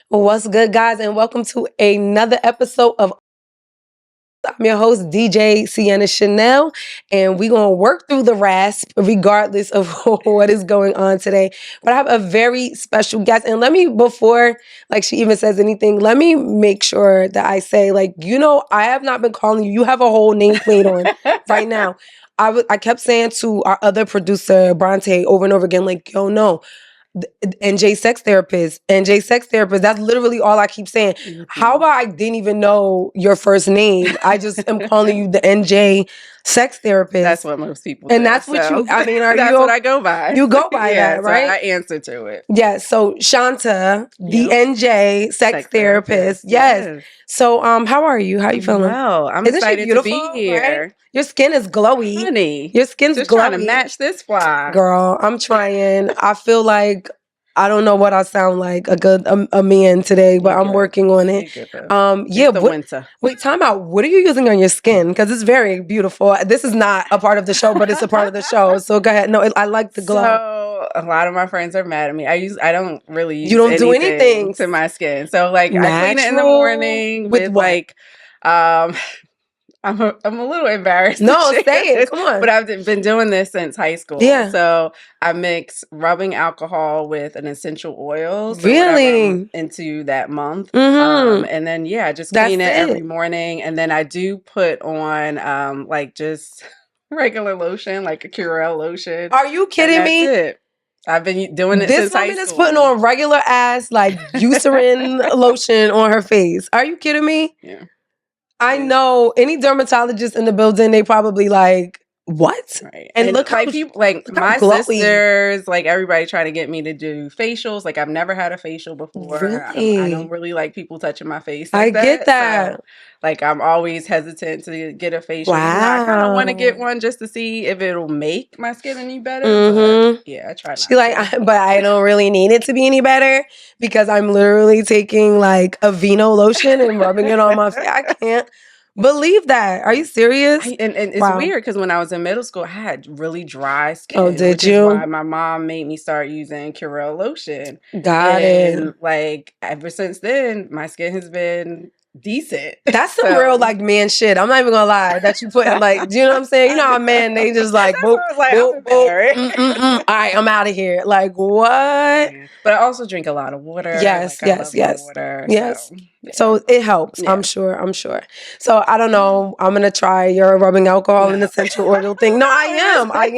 What's good, guys, and welcome to another episode of I'm your host, DJ Sienna Chanel, and we're going to work through the rasp regardless of what is going on today. But I have a very special guest, and before she even says anything, let me make sure that I say, I have not been calling you. You have a whole nameplate on right now. I kept saying to our other producer, Bronte, over and over again, no. NJ sex therapist. That's literally all I keep saying. Mm-hmm. How about I didn't even know your first name? I just am calling you the NJ sex therapist. That's what most people do. And that's what you, I mean, that's what I go by. You go by that, right? So I answer to it. Yeah. So Chanta, the NJ sex therapist. Yes. So how are you? How are you feeling? Well, I'm excited to be here. Right? Your skin is glowy. Honey. Your skin's just glowy. Trying to match this fly. Girl, I'm trying. I feel like I don't know what I sound like a man today, but I'm working on it. Winter. Wait, time out. What are you using on your skin? Because it's very beautiful. This is not a part of the show, but it's a part of the show. So go ahead. No, I like the glow. So a lot of my friends are mad at me. I don't really use you don't do anything to my skin. So I clean it in the morning with I'm a little embarrassed. No, say it. Come on. But I've been doing this since high school. Yeah. So I mix rubbing alcohol with an essential oil. So really? Into that month. Mm-hmm. And then, just clean it every morning. And then I do put on just regular lotion, like a Curel lotion. Are you kidding me? It. I've been doing it since high school. This woman is putting on regular ass, Eucerin lotion on her face. Are you kidding me? Yeah. I know any dermatologist in the building, they probably what? Right. And look how people my sisters, everybody trying to get me to do facials. I've never had a facial before. Really? I don't really like people touching my face. I get that. So, I'm always hesitant to get a facial. Wow. I kind of want to get one just to see if it'll make my skin any better. Mm-hmm. But, I try not to. But I don't really need it to be any better because I'm literally taking a Vino lotion and rubbing it on my face. I can't believe that. Are you serious? And it's weird because when I was in middle school, I had really dry skin. Oh, did which you? Is why my mom made me start using Curel lotion. Got it. Ever since then, my skin has been decent. That's some real man shit. I'm not even gonna lie. That you put do you know what I'm saying? You know how men they just boop, boop, boop. All right, I'm out of here. What? Yeah. But I also drink a lot of water. Yes. Water, yes. So it helps. Yeah. I'm sure. So I don't know. I'm gonna try your rubbing alcohol and essential oil thing. No, I am. I'm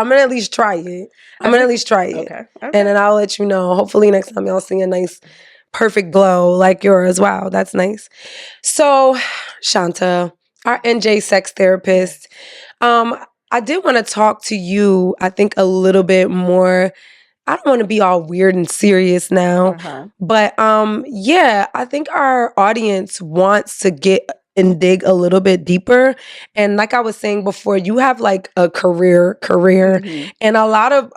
gonna at least try it. Okay. And then I'll let you know. Hopefully next time y'all see a nice perfect glow like yours. Wow, that's nice. So, Chanta, our NJ sex therapist, I did want to talk to you, I think, a little bit more. I don't want to be all weird and serious now, but I think our audience wants to get and dig a little bit deeper. And like I was saying before, you have a career, and a lot of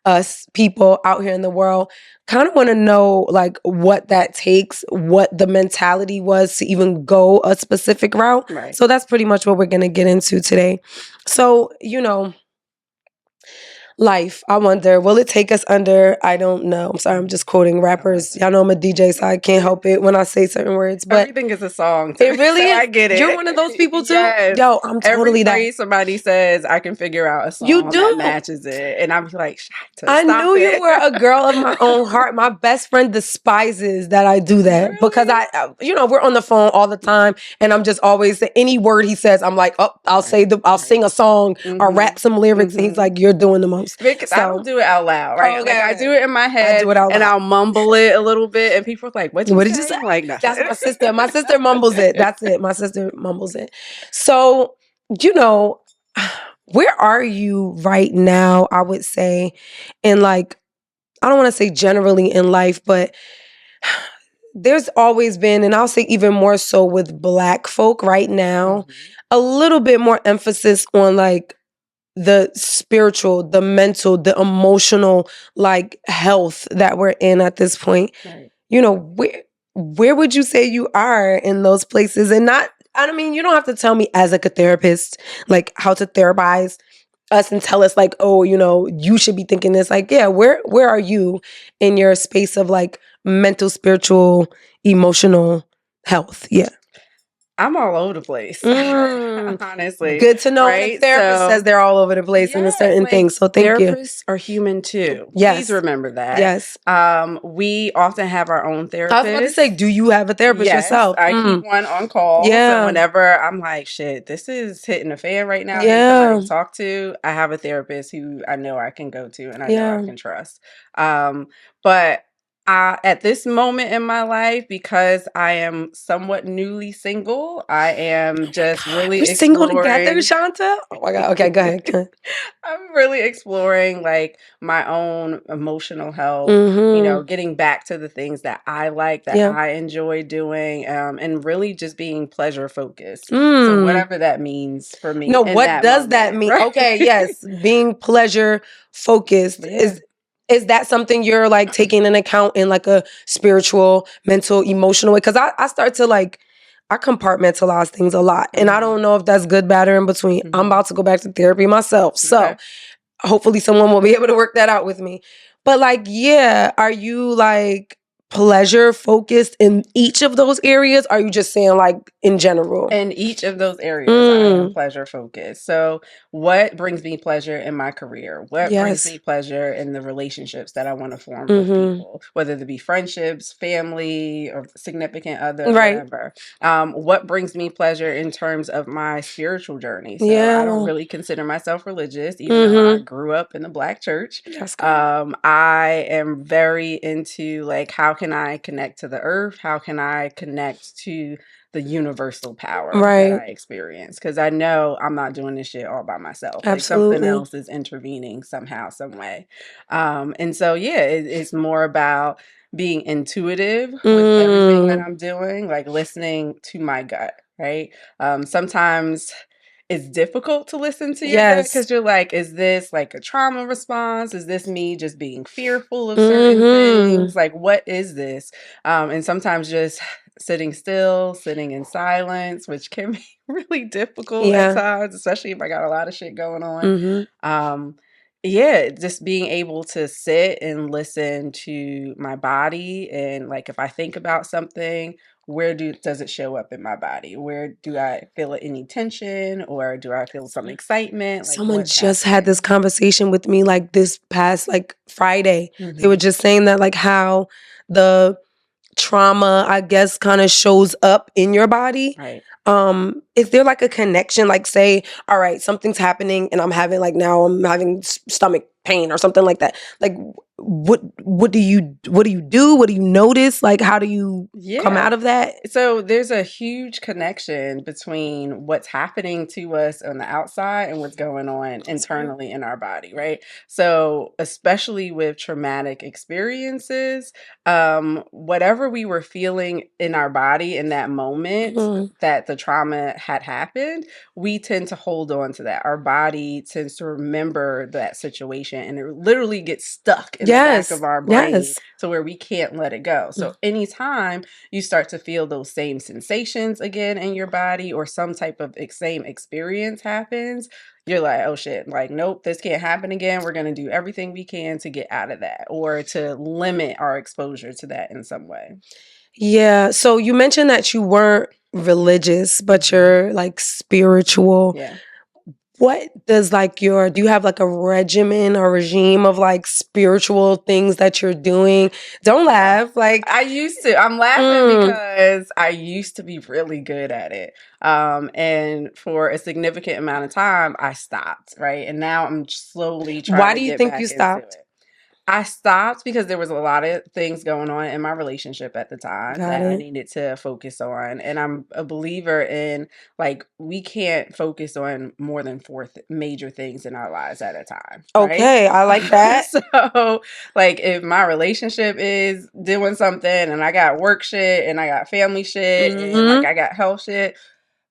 us people out here in the world kind of want to know what that takes, what the mentality was to even go a specific route. Right. So that's pretty much what we're going to get into today. So, life, I wonder, will it take us under? I don't know. I'm sorry, I'm just quoting rappers. Y'all know I'm a DJ, so I can't help it when I say certain words. But everything is a song. It really is. I get it. You're one of those people too? Yes. Yo, I'm totally Every phrase somebody says, I can figure out a song that matches it. And I'm like, I knew you were a girl of my own heart. My best friend despises that I do that because we're on the phone all the time and I'm just always, any word he says, I'm like, I'll sing a song or rap some lyrics. And he's like, you're doing the most. Because I don't do it out loud, right? Okay. I do it in my head and I'll mumble it a little bit and people are like, what did you say? That's my sister. My sister mumbles it. That's it. My sister mumbles it. So, where are you right now, I would say, in I don't want to say generally in life, but there's always been, and I'll say even more so with Black folk right now, a little bit more emphasis on the spiritual, the mental, the emotional, health that we're in at this point. Right. Where would you say you are in those places? And you don't have to tell me as a therapist, how to therapize us and tell us you should be thinking this. Where are you in your space of mental, spiritual, emotional health? Yeah. I'm all over the place, honestly. Good to know when a Right? therapist says they're all over the place in a certain thing. So thank you. Therapists are human too. Yes. Please remember that. Yes. We often have our own therapists. I was about to say, do you have a therapist yourself? I keep one on call. Yeah. So whenever I'm like, shit, this is hitting a fan right now. I need Yeah. somebody to talk to. I have a therapist who I know I can go to and I know I can trust. But at this moment in my life, because I am somewhat newly single, I am just really You're single together, Chanta? Oh my God. Okay, go ahead. I'm really exploring like my own emotional health, you know, getting back to the things that I like, that I enjoy doing, and really just being pleasure focused. So whatever that means for me. No, what does that mean? Right? Okay, yes, being pleasure focused is that something you're like taking into account in like a spiritual, mental, emotional way? Because I start to like, I compartmentalize things a lot. And I don't know if that's good, bad, or in between. I'm about to go back to therapy myself. So hopefully someone will be able to work that out with me. But like, yeah, are you like pleasure focused in each of those areas? Are you just saying like in general? In each of those areas, I am pleasure focused. So what brings me pleasure in my career? What brings me pleasure in the relationships that I want to form with people, whether they be friendships, family, or significant other, whatever. What brings me pleasure in terms of my spiritual journey? So I don't really consider myself religious, even though I grew up in the Black church. I am very into like, how can I connect to the earth? How can I connect to the universal power that I experience? Because I know I'm not doing this shit all by myself. Like something else is intervening somehow, some way. And so, it's more about being intuitive with everything that I'm doing, like listening to my gut, right? Sometimes it's difficult to listen to your gut because you're like, is this like a trauma response? Is this me just being fearful of certain things? Like, what is this? And sometimes just sitting still, sitting in silence, which can be really difficult at times, especially if I got a lot of shit going on. Just being able to sit and listen to my body, and like if I think about something, where does it show up in my body? Where do I feel any tension, or do I feel some excitement? Like, someone just had this conversation with me like this past like Friday. They were just saying that like how the trauma, I guess, kind of shows up in your body. Right. Is there like a connection? Like, say, all right, something's happening and I'm having stomach pain or something like that. Like, what do you do? What do you notice? Like, how do you come out of that? So there's a huge connection between what's happening to us on the outside and what's going on internally in our body, right? So especially with traumatic experiences, whatever we were feeling in our body in that moment that the trauma had happened, we tend to hold on to that. Our body tends to remember that situation, and it literally gets stuck in the back of our brain to where we can't let it go. So anytime you start to feel those same sensations again in your body, or some type of same experience happens, you're like, oh shit, like, nope, this can't happen again. We're going to do everything we can to get out of that, or to limit our exposure to that in some way. Yeah. So you mentioned that you weren't religious, but you're like spiritual. Yeah. What does like do you have like a regimen or regime of like spiritual things that you're doing? Don't laugh. Like, I used to. I'm laughing because I used to be really good at it. And for a significant amount of time, I stopped, right? And now I'm slowly trying why to do you get think back you into stopped? it. I stopped because there was a lot of things going on in my relationship at the time that I needed to focus on. And I'm a believer in, like, we can't focus on more than four major things in our lives at a time. Okay, right? I like that. So, like, if my relationship is doing something and I got work shit and I got family shit and like I got health shit,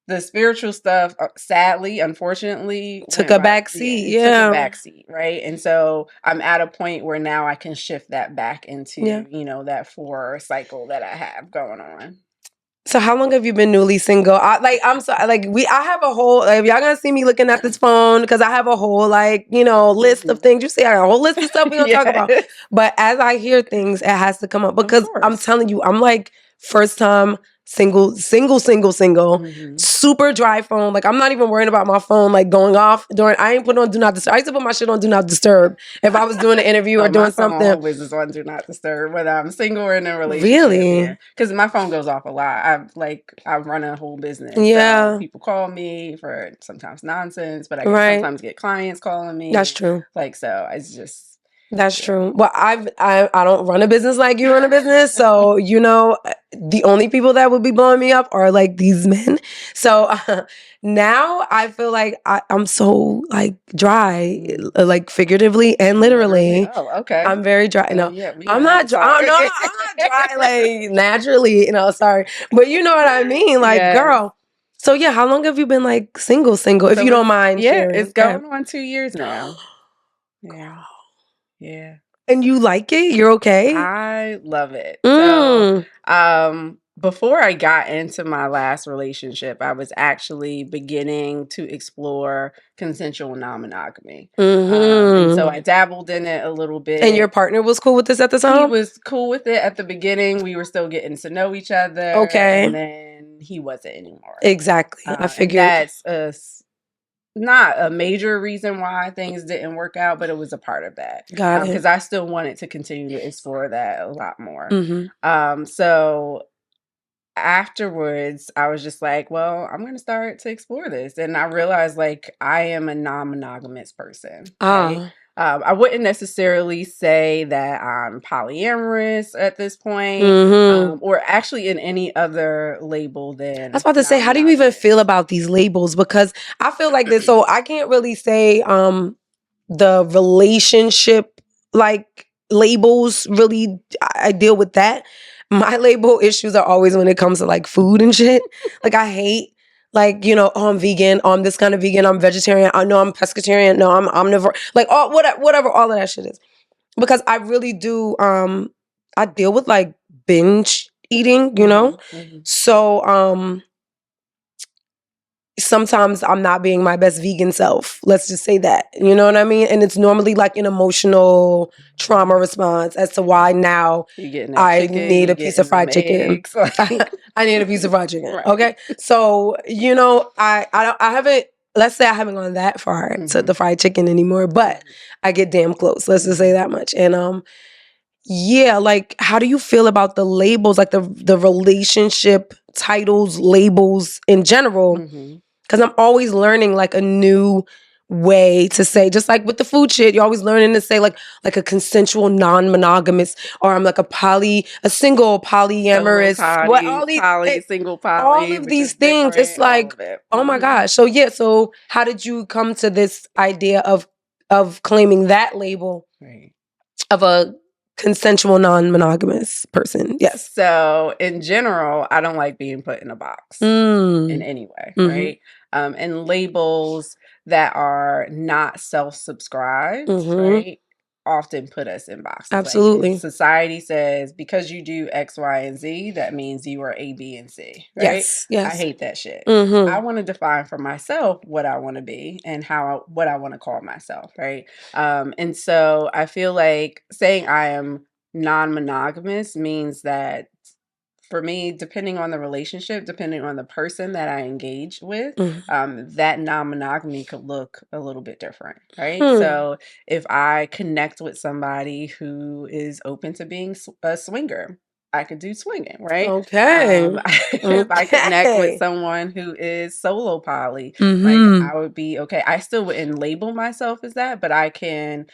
the spiritual stuff, sadly, unfortunately, took a back seat. Yeah, took a back seat, right? And so I'm at a point where now I can shift that back into, that 4 cycle that I have going on. So how long have you been newly single? I have a whole, if y'all gonna see me looking at this phone, because I have a whole list of things. You see, I got a whole list of stuff we gonna talk about. But as I hear things, it has to come up because I'm telling you, I'm like first time single, super dry phone. Like I'm not even worrying about my phone like going off during. I ain't put on do not disturb. I used to put my shit on do not disturb if I was doing an interview or doing something. My phone always is on do not disturb whether I'm single or in a relationship. Really? Because my phone goes off a lot. I run a whole business. Yeah. So people call me for sometimes nonsense, but I sometimes get clients calling me. That's true. Like so, it's just. That's true. Well, I don't run a business like you run a business, so the only people that would be blowing me up are like these men. So now I feel like I'm so like dry, like figuratively and literally. Oh, okay. I'm very dry. No, yeah, I'm not dry. No, I'm not dry like naturally. Sorry, but you know what I mean. Like, girl. So yeah, how long have you been like single? If you don't mind sharing. It's going on 2 years now. Yeah. Yeah. And you like it? You're okay? I love it. So, before I got into my last relationship, I was actually beginning to explore consensual non-monogamy. And so I dabbled in it a little bit. And your partner was cool with this at the time? He was cool with it at the beginning. We were still getting to know each other. Okay. And then he wasn't anymore. Exactly. I figured. That's not a major reason why things didn't work out, but it was a part of that. Got it. Because I still wanted to continue to explore that a lot more. So afterwards, I was just like, well, I'm going to start to explore this. And I realized like I am a non-monogamous person. Right? I wouldn't necessarily say that I'm polyamorous at this point, or actually in any other label than. I was about to say, how do you even feel about these labels? Because I feel like this, so I can't really say the relationship like labels really. I deal with that. My label issues are always when it comes to like food and shit. Like I hate. Like, oh, I'm vegan. Oh, I'm this kind of vegan. I'm vegetarian. I know I'm pescatarian. No, I'm omnivore. Like, whatever all of that shit is. Because I really do, I deal with like binge eating, So, sometimes I'm not being my best vegan self. Let's just say that. You know what I mean? And it's normally like an emotional trauma response as to why now I need a piece of fried chicken. I need a piece of fried chicken. Right. Okay. So, I haven't, let's say I haven't gone that far to the fried chicken anymore, but I get damn close. Let's just say that much. And yeah, like how do you feel about the labels, like the relationship titles, labels in general? Because I'm always learning like a new way to say, just like with the food shit, you're always learning to say like a consensual non-monogamous, or I'm like a single polyamorous, single poly, all of these things. It's like, oh my gosh. So yeah, so how did you come to this idea of claiming that label of a consensual non-monogamous person? Yes. So in general, I don't like being put in a box in any way, right? And labels that are not self-subscribed, right, often put us in boxes. Absolutely. Like society says, because you do X, Y, and Z, that means you are A, B, and C, right? Yes. I hate that shit. I want to define for myself what I want to be and what I want to call myself, right? And so I feel like saying I am non-monogamous means that for me, depending on the relationship, depending on the person that I engage with, that non-monogamy could look a little bit different, right? So if I connect with somebody who is open to being a swinger, I could do swinging, right? Okay. If I connect with someone who is solo poly, like I would be okay. I still wouldn't label myself as that, but I can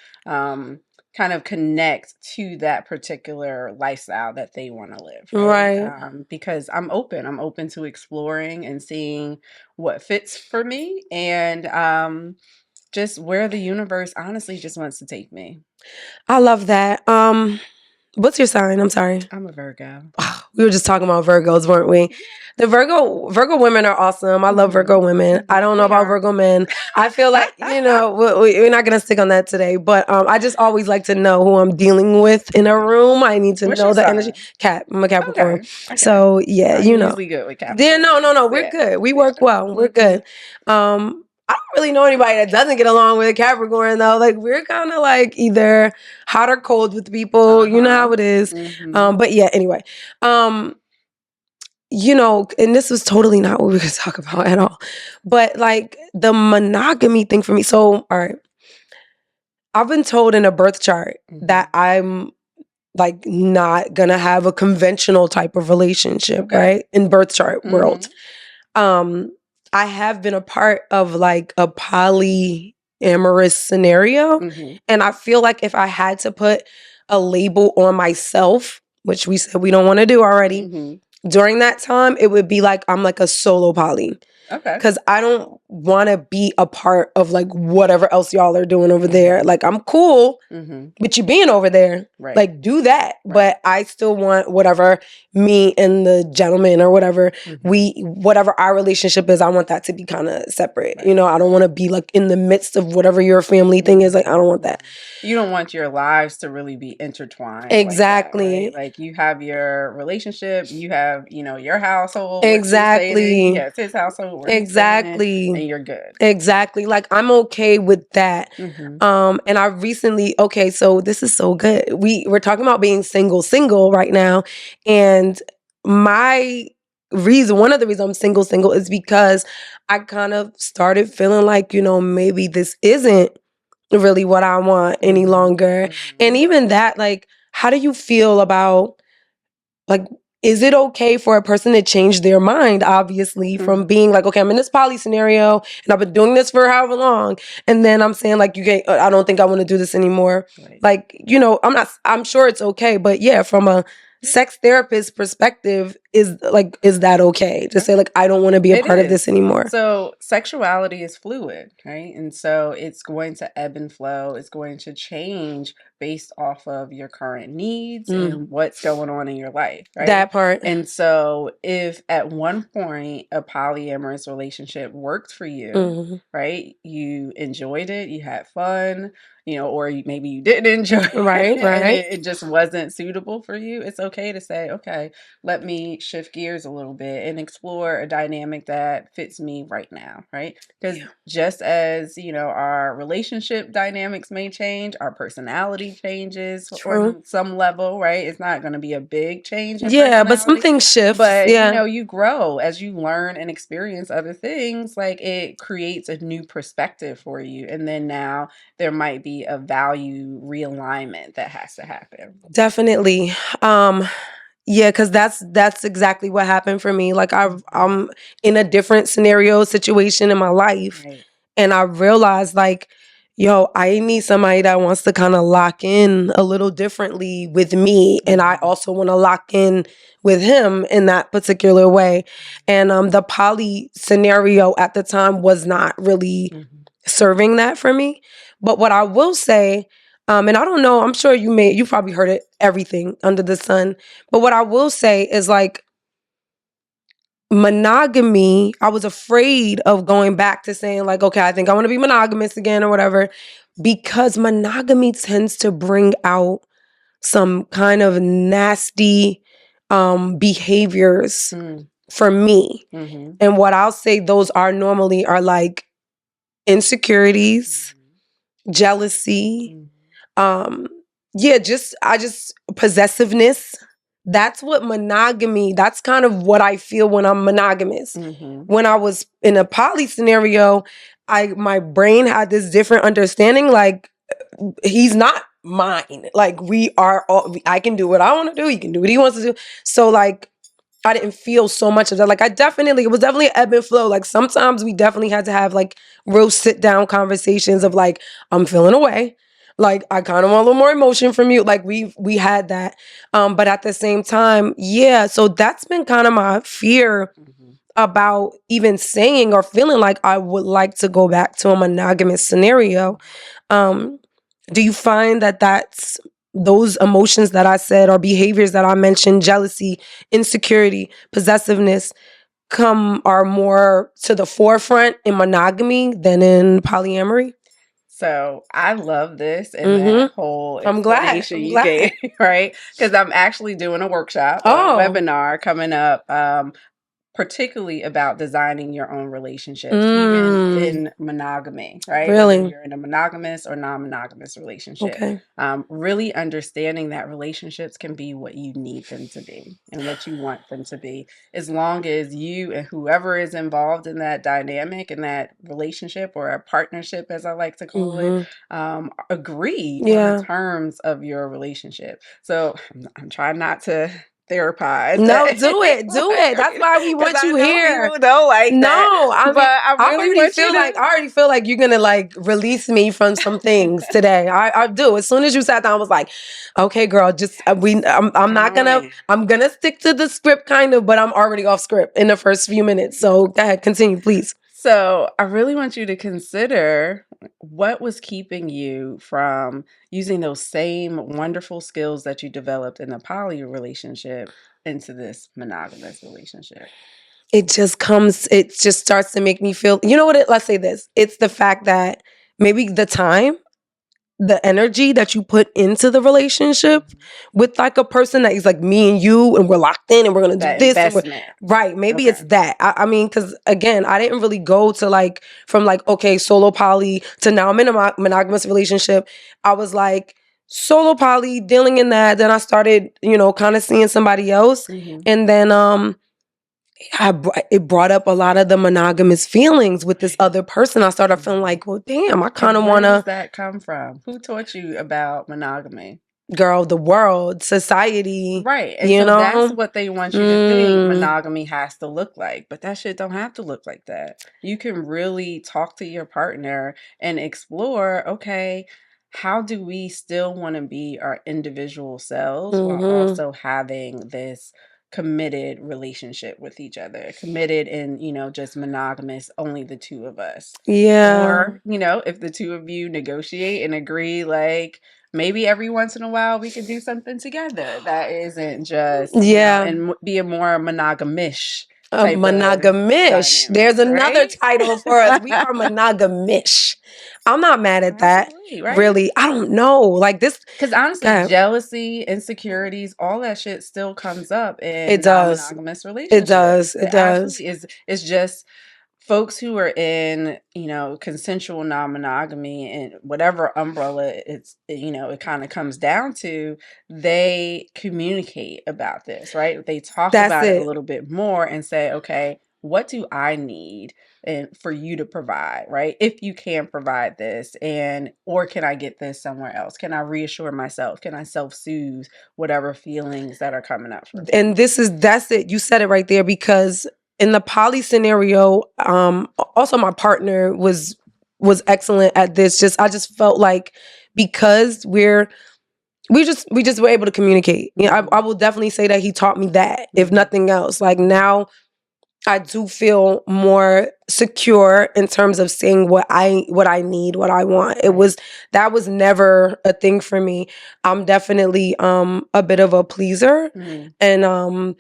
kind of connect to that particular lifestyle that they want to live. Right. Because I'm open to exploring and seeing what fits for me and just where the universe honestly just wants to take me. I love that. What's your sign? I'm sorry. I'm a Virgo. We were just talking about Virgos, weren't we? The Virgo women are awesome. I love Virgo women. I don't know about Virgo men. I feel like, we're not going to stick on that today, but I just always like to know who I'm dealing with in a room. I need to know the energy. I'm a Capricorn. Okay. So, yeah, I'm usually good with Capricorn. Yeah, no, we're good. We work well. We're good. I don't really know anybody that doesn't get along with a Capricorn, though. Like, we're kind of like either hot or cold with people. You know how it is. But yeah, anyway. And this was totally not what we were going to talk about at all. But like the monogamy thing for me. So, all right. I've been told in a birth chart that I'm like not going to have a conventional type of relationship, right? In birth chart world. I have been a part of like a polyamorous scenario. And I feel like if I had to put a label on myself, which we said we don't want to do already, during that time, it would be like I'm like a solo poly. Because I don't want to be a part of like whatever else y'all are doing over there. Like I'm cool with you being over there. Like do that. But I still want whatever me and the gentleman or whatever whatever our relationship is, I want that to be kind of separate. I don't want to be like in the midst of whatever your family thing is. Like I don't want that. You don't want your lives to really be intertwined. Exactly. Like, that, right? Like you have your relationship, you have, your household. Exactly. He has his household. Exactly. And you're good. Exactly. Like I'm okay with that. And I recently, so this is so good. We're talking about being single right now. And one of the reasons I'm single is because I kind of started feeling like, maybe this isn't really what I want any longer. And even that, like, how do you feel about, like, is it okay for a person to change their mind, obviously, from being like, okay, I'm in this poly scenario and I've been doing this for however long. And then I'm saying like, I don't think I want to do this anymore. Like, I'm sure it's okay. But yeah, from a sex therapist perspective, is that okay to say like, I don't want to be a part of this anymore? So sexuality is fluid, right? And so it's going to ebb and flow. It's going to change based off of your current needs and what's going on in your life, right? That part. And so if at one point a polyamorous relationship worked for you, right? You enjoyed it, you had fun, or maybe you didn't enjoy it, right. And it just wasn't suitable for you. It's okay to say, okay, let me shift gears a little bit and explore a dynamic that fits me right now, right? Because just as, our relationship dynamics may change, our personality changes on some level, right? It's not going to be a big change in personality, but some things shift. But, you grow as you learn and experience other things. Like it creates a new perspective for you. And then now there might be a value realignment that has to happen. Definitely. Yeah, because that's exactly what happened for me. Like I'm in a different situation in my life, and I realized like, I need somebody that wants to kind of lock in a little differently with me, and I also want to lock in with him in that particular way. And the poly scenario at the time was not really serving that for me. But what I will say, and I don't know, I'm sure you probably heard it, everything under the sun. But what I will say is like monogamy, I was afraid of going back to saying like, okay, I think I want to be monogamous again or whatever, because monogamy tends to bring out some kind of nasty behaviors for me. And what I'll say those are normally are like insecurities, jealousy, possessiveness. That's what monogamy, that's kind of what I feel when I'm monogamous. When I was in a poly scenario, my brain had this different understanding, like he's not mine. Like I can do what I want to do, he can do what he wants to do. So like I didn't feel so much of that. Like it was definitely an ebb and flow. Like sometimes we definitely had to have like real sit down conversations of like, I'm feeling away. Like I kind of want a little more emotion from you. Like we had that. But at the same time, so that's been kind of my fear about even saying or feeling like I would like to go back to a monogamous scenario. Do you find that that's those emotions that I said or behaviors that I mentioned, jealousy, insecurity, possessiveness, are more to the forefront in monogamy than in polyamory. So I love this and that whole explanation you gave, right? Because I'm actually doing a workshop, a webinar coming up, particularly about designing your own relationships, even in monogamy, right? Really? Whether you're in a monogamous or non-monogamous relationship. Okay. Really understanding that relationships can be what you need them to be and what you want them to be, as long as you and whoever is involved in that dynamic and that relationship or a partnership, as I like to call it, agree on the terms of your relationship. So I'm trying not to therapize. No, do it. That's why we want you here. People don't like that. But I really I already feel like you're gonna like release me from some things today. I do. As soon as you sat down, I was like, okay, girl, just I'm gonna stick to the script kind of, but I'm already off script in the first few minutes. So go ahead, continue, please. So I really want you to consider what was keeping you from using those same wonderful skills that you developed in a poly relationship into this monogamous relationship. It just starts to make me feel, you know what, let's say this. It's the fact that maybe the time, the energy that you put into the relationship with like a person that is like me and you, and we're locked in and we're going to do this. Investment. Right. Maybe it's that. I mean, because again, I didn't really go to like, from like, okay, solo poly to now I'm in a monogamous relationship. I was like solo poly, dealing in that. Then I started, kind of seeing somebody else. And then, it brought up a lot of the monogamous feelings with this other person. I started feeling like, well, damn, I kind of want to. Where does that come from? Who taught you about monogamy? Girl, the world, society. Right. And so that's what they want you to think monogamy has to look like. But that shit don't have to look like that. You can really talk to your partner and explore, okay, how do we still want to be our individual selves while also having this committed relationship with each other, committed and, just monogamous, only the two of us. Yeah. Or, if the two of you negotiate and agree, like, maybe every once in a while we can do something together that isn't just, and be a more monogamish. Monogamish. There's another title for us. We are monogamish. I'm not mad at that. Right? Really, I don't know. Like this, because honestly, jealousy, insecurities, all that shit still comes up in non-monogamous relationships. It does. It's just folks who are in, consensual non-monogamy and whatever umbrella it kind of comes down to, they communicate about this, right? They talk about it a little bit more and say, okay, what do I need and for you to provide, right? If you can provide this, or can I get this somewhere else? Can I reassure myself? Can I self-soothe whatever feelings that are coming up for me? And that's it. You said it right there, because in the poly scenario, also my partner was excellent at this. I just felt like because we just were able to communicate. I will definitely say that he taught me that, if nothing else. Like now I do feel more secure in terms of saying what I need, what I want. That was never a thing for me. I'm definitely a bit of a pleaser, and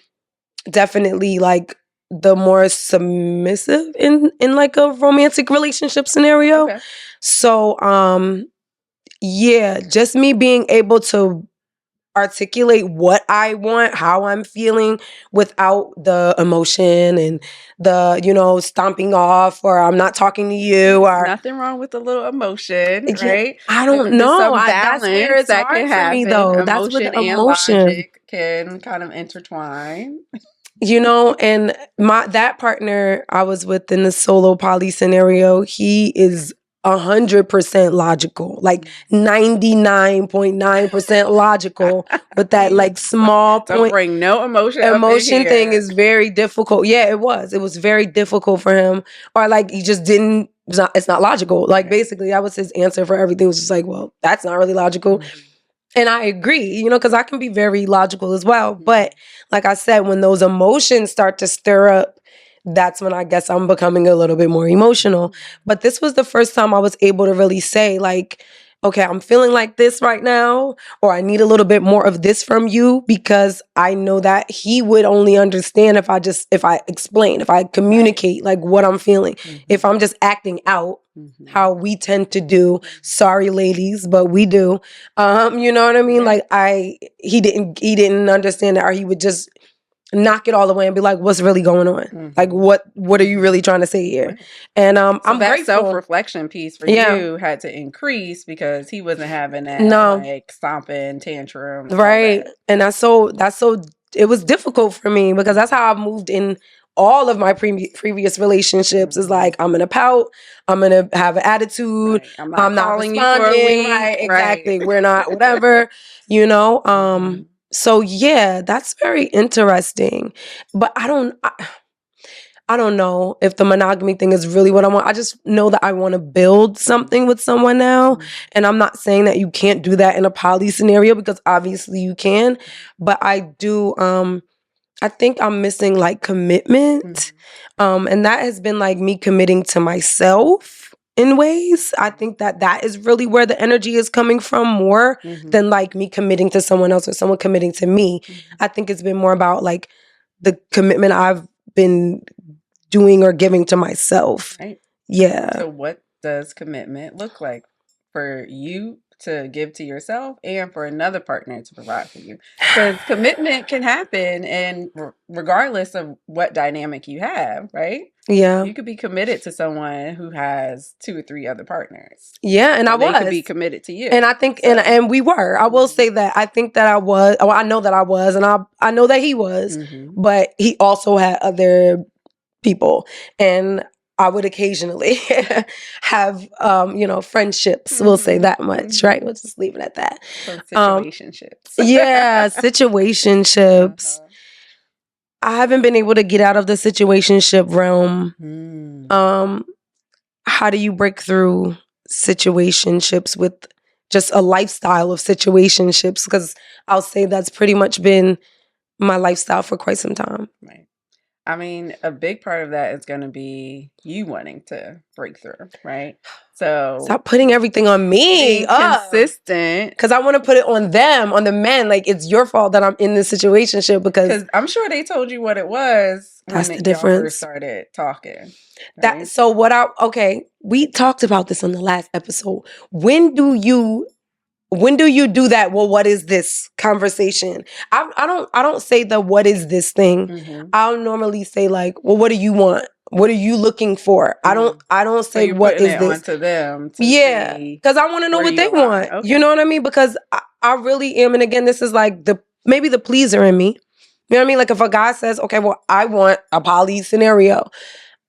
definitely like the more submissive in like a romantic relationship scenario. Okay. So yeah, just me being able to articulate what I want, how I'm feeling, without the emotion and the, stomping off, or I'm not talking to you, or nothing wrong with a little emotion, right? I don't know. That's where it's hard for me, though. That's where the emotion and logic can kind of intertwine. And that partner I was with in the solo poly scenario, he is 100% logical, like 99.9% logical, but that like small point. Don't bring no emotion thing is very difficult. Yeah, it was very difficult for him, or like he just didn't. It's not logical. Like basically, that was his answer for everything. It was just like, well, that's not really logical. And I agree, because I can be very logical as well. But like I said, when those emotions start to stir up, that's when I guess I'm becoming a little bit more emotional. But this was the first time I was able to really say, like, okay, I'm feeling like this right now, or I need a little bit more of this from you, because I know that he would only understand if I explain, if I communicate like what I'm feeling. If I'm just acting out, how we tend to do. Sorry, ladies, but we do. You know what I mean? Like he didn't understand that, or he would just knock it all away and be like, what's really going on? Like, what are you really trying to say here? And So I'm that grateful. self-reflection piece for you had to increase because he wasn't having that like stomping tantrum. Right. And that's so it was difficult for me, because that's how I've moved in all of my previous relationships. Is like, I'm gonna pout, I'm gonna have an attitude, I'm not calling responding. you for a week. Right, exactly. We're not whatever, you know. So yeah, that's very interesting. But I don't know if the monogamy thing is really what I want. I just know that I want to build something with someone now. And I'm not saying that you can't do that in a poly scenario, because obviously you can. But I do, I think I'm missing like commitment. And that has been like me committing to myself in ways. I think that is really where the energy is coming from, more than like me committing to someone else or someone committing to me. I think it's been more about like the commitment I've been doing or giving to myself. Right. Yeah. So what does commitment look like for you to give to yourself and for another partner to provide for you? Because commitment can happen, and regardless of what dynamic you have, right? Yeah. You could be committed to someone who has 2 or 3 other partners. Yeah, and they could be committed to you. And I think, and we were. I will say that I think that I was. Well, I know that I was, and I know that he was, but he also had other people, and I would occasionally have, friendships. We'll say that much, right? We'll just leave it at that. So situationships. Yeah, situationships. I haven't been able to get out of the situationship realm. How do you break through situationships with just a lifestyle of situationships? Because I'll say that's pretty much been my lifestyle for quite some time. Right. I mean, a big part of that is going to be you wanting to break through, right? So stop putting everything on me. Being consistent. Because I want to put it on them, on the men. Like, it's your fault that I'm in this situationship, because I'm sure they told you what it was that's when the difference. Y'all first started talking. Right? We talked about this on the last episode. When do you do that? Well, what is this conversation? I don't say the what is this thing. I'll normally say like, well, what do you want? What are you looking for? I don't say so what is this onto them. Yeah, because I want to know what they want. Okay. You know what I mean? Because I really am. And again, this is like maybe the pleaser in me. You know what I mean? Like if a guy says, okay, well, I want a poly scenario,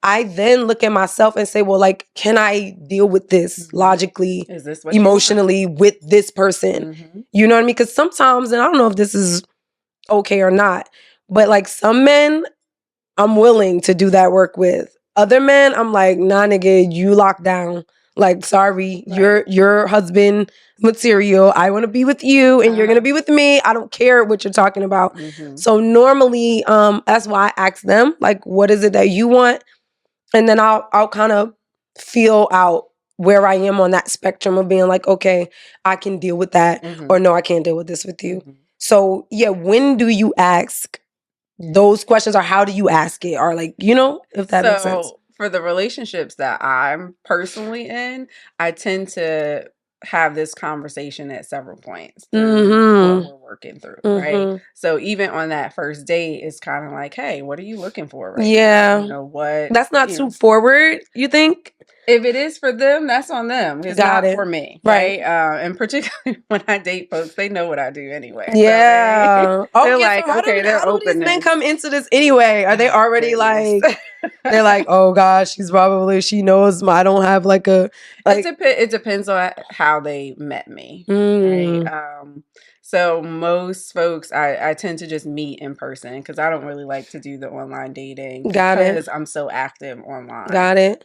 I then look at myself and say, well, like, can I deal with this logically, is this what emotionally with this person? You know what I mean? Because sometimes, and I don't know if this is okay or not, but like some men, I'm willing to do that work with. Other men, I'm like, nah, nigga, you locked down. Like, sorry, your husband material. I want to be with you, and you're gonna be with me. I don't care what you're talking about. So normally, that's why I ask them, like, what is it that you want? And then I'll kind of feel out where I am on that spectrum of being like, okay, I can deal with that, or no, I can't deal with this with you. So yeah, when do you ask those questions, or how do you ask it, or like, if that makes sense? For the relationships that I'm personally in, I tend to have this conversation at several points through what we're working through, right? So even on that first date, it's kind of like, hey, what are you looking for right now? You know, what? That's not too forward, you think? If it is for them, that's on them. It's not for me, right? And particularly when I date folks, they know what I do anyway. Yeah. So they're like, okay, they're open. How do these men come into this anyway? Are they already like, they're like, oh gosh, she knows I don't have like a. Like, it depends on how they met me, right? So most folks, I tend to just meet in person because I don't really like to do the online dating because I'm so active online. Got it.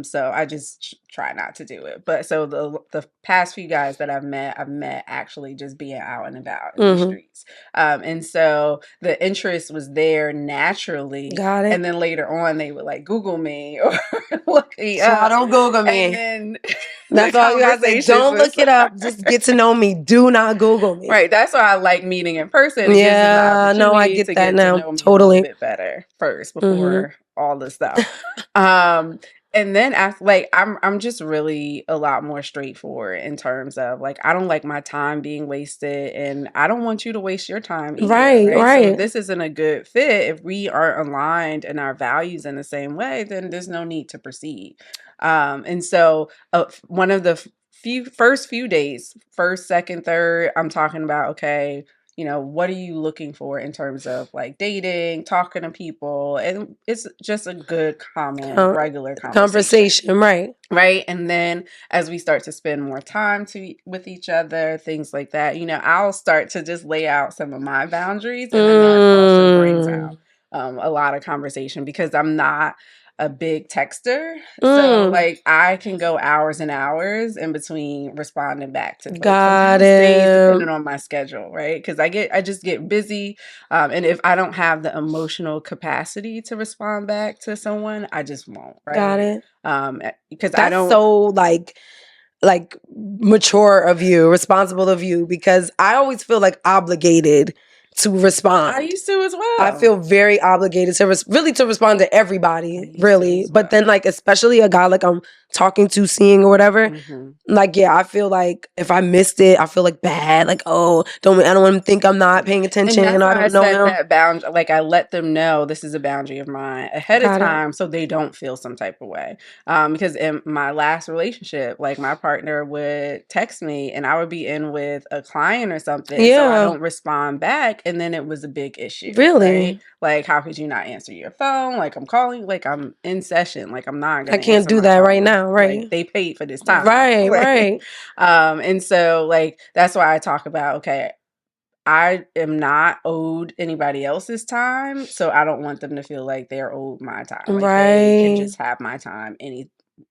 So I just try not to do it. But so the past few guys that I've met actually just being out and about in the streets. And so the interest was there naturally. Got it. And then later on, they would like Google me or look me up. Don't Google me. And then That's all you gotta say. Don't look it up. Just get to know me. Do not Google me. Right. That's why I like meeting in person. It gives them the opportunity I get to that get now. to know me a Totally. little bit better first before all the stuff. And then after, like, I'm just really a lot more straightforward in terms of, like, I don't like my time being wasted, and I don't want you to waste your time either. Right. So if this isn't a good fit, if we aren't aligned in our values in the same way, then there's no need to proceed. And so one of the first few days, first, second, third, I'm talking about, okay, what are you looking for in terms of like dating, talking to people? And it's just a good, common, regular conversation. Right. And then as we start to spend more time with each other, things like that, I'll start to just lay out some of my boundaries. And then that also brings out a lot of conversation, because I'm not a big texter. So like I can go hours and hours in between responding back to folks. Sometimes days, depending on my schedule, right? Because I just get busy. And if I don't have the emotional capacity to respond back to someone, I just won't, right? Got it. Because that's I don't so like mature of you, responsible of you, because I always feel like obligated to respond. I used to as well. I feel very obligated to respond to everybody, really. But then, like, especially a guy like I'm talking to, seeing or whatever, like, yeah, I feel like if I missed it, I feel like bad. Like, oh, I don't want him to think I'm not paying attention. And that's I don't know set him. that boundary. Like, I let them know this is a boundary of mine ahead of time, so they don't feel some type of way. Because in my last relationship, like, my partner would text me and I would be in with a client or something, so I don't respond back, and then it was a big issue. Really? Right? Like, how could you not answer your phone? Like, I'm calling, like, I'm in session. Like, I'm not gonna I can't do that right now, right? Like, they paid for this time. Right, like, right. And so, like, that's why I talk about, okay, I am not owed anybody else's time, so I don't want them to feel like they're owed my time. Like, they can just have my time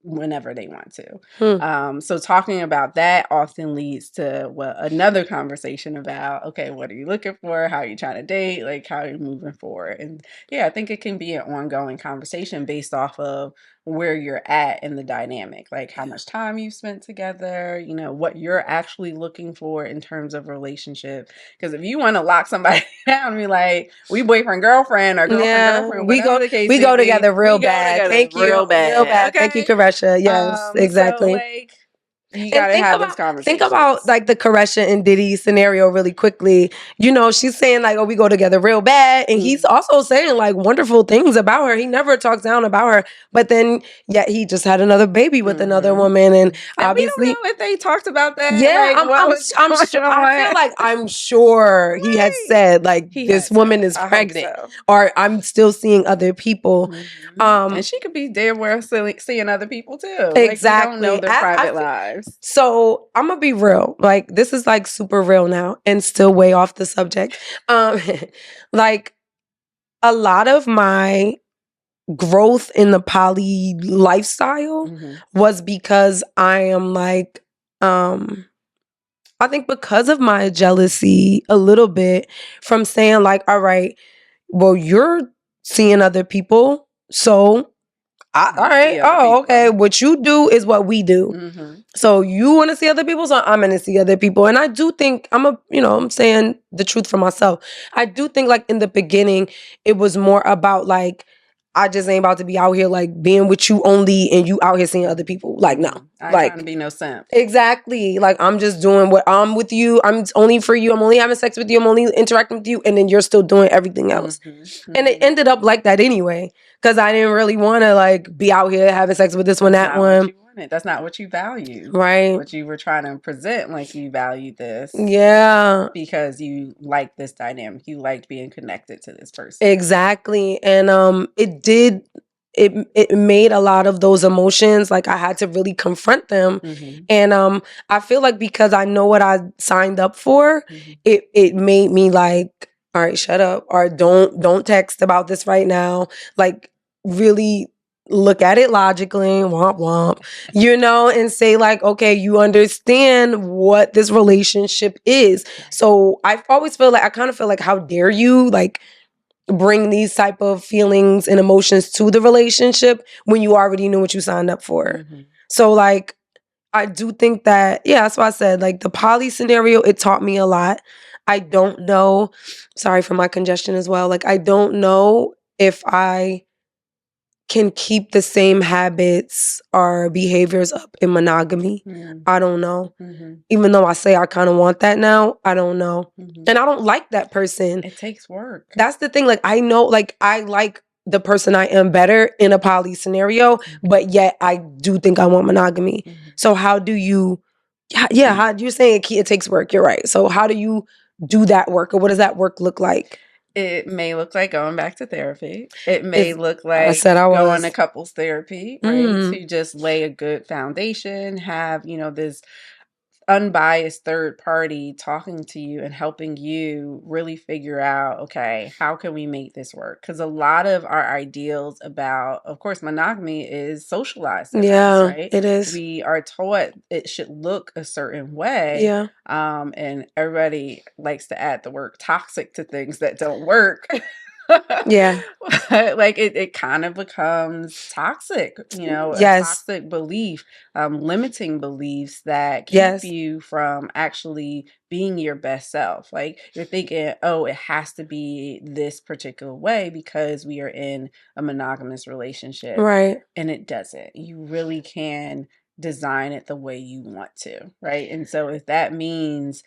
whenever they want to. So talking about that often leads to another conversation about, okay, what are you looking for? How are you trying to date? Like, how are you moving forward? And yeah, I think it can be an ongoing conversation based off of where you're at in the dynamic, like how much time you've spent together, what you're actually looking for in terms of relationship. Because if you want to lock somebody down and be like, we boyfriend girlfriend or girlfriend, we go together real bad. Thank you, real bad. Okay? Thank you, Karesha. Yes, exactly. So, like, you gotta have those conversations. Think about like the Karesha and Diddy scenario really quickly. She's saying like, oh, we go together real bad. And he's also saying like wonderful things about her. He never talks down about her. But then yet he just had another baby with another woman. And obviously, we don't know if they talked about that. Yeah, I'm sure. I feel like I'm sure he had said like this woman is pregnant, or I'm still seeing other people. And she could be dead worth seeing other people too. Exactly. Like, you don't know their private lives. So I'm gonna be real. Like, this is like super real now, and still way off the subject. Like, a lot of my growth in the poly lifestyle was because I am like, I think because of my jealousy a little bit from saying like, all right, well, you're seeing other people, so all right, okay, what you do is what we do. So you want to see other people, so I'm going to see other people. And I do think I'm saying the truth for myself. I do think like in the beginning, it was more about like, I just ain't about to be out here like being with you only and you out here seeing other people. Like, no. I ain't trying to be no simp. Exactly. Like, I'm just doing what I'm with you. I'm only for you. I'm only having sex with you. I'm only interacting with you. And then you're still doing everything else. And it ended up like that anyway. Because I didn't really want to like be out here having sex with this one, that one. That's not what you value. Right. What you were trying to present, like you valued this. Yeah. Because you liked this dynamic. You liked being connected to this person. Exactly. And it made a lot of those emotions, like I had to really confront them. And I feel like because I know what I signed up for, it made me like, all right, shut up, or don't text about this right now. Like, really look at it logically, womp womp, and say like, okay, you understand what this relationship is. So I always feel like, I kind of feel like, how dare you like bring these type of feelings and emotions to the relationship when you already knew what you signed up for. So like, I do think that, that's why I said, like, the poly scenario, it taught me a lot. I don't know, sorry for my congestion as well. Like, I don't know if I can keep the same habits or behaviors up in monogamy. I don't know. Even though I say I kind of want that now, I don't know. And I don't like that person. It takes work. That's the thing. Like, I know, like, I like the person I am better in a poly scenario, but yet I do think I want monogamy. So how do you, how you're saying it takes work. You're right. So how do you do that work, or what does that work look like? It may look like going back to therapy. It may look like going to couples therapy, right? To just lay a good foundation, have, this unbiased third party talking to you and helping you really figure out, okay, how can we make this work? Because a lot of our ideals about, of course, monogamy is socialized in us, right? It is. We are taught it should look a certain way. Yeah. And everybody likes to add the word toxic to things that don't work. Yeah. Like it kind of becomes toxic, a toxic belief, limiting beliefs that keep you from actually being your best self. Like you're thinking, oh, it has to be this particular way because we are in a monogamous relationship. Right. And it doesn't. You really can design it the way you want to, right? And so if that means,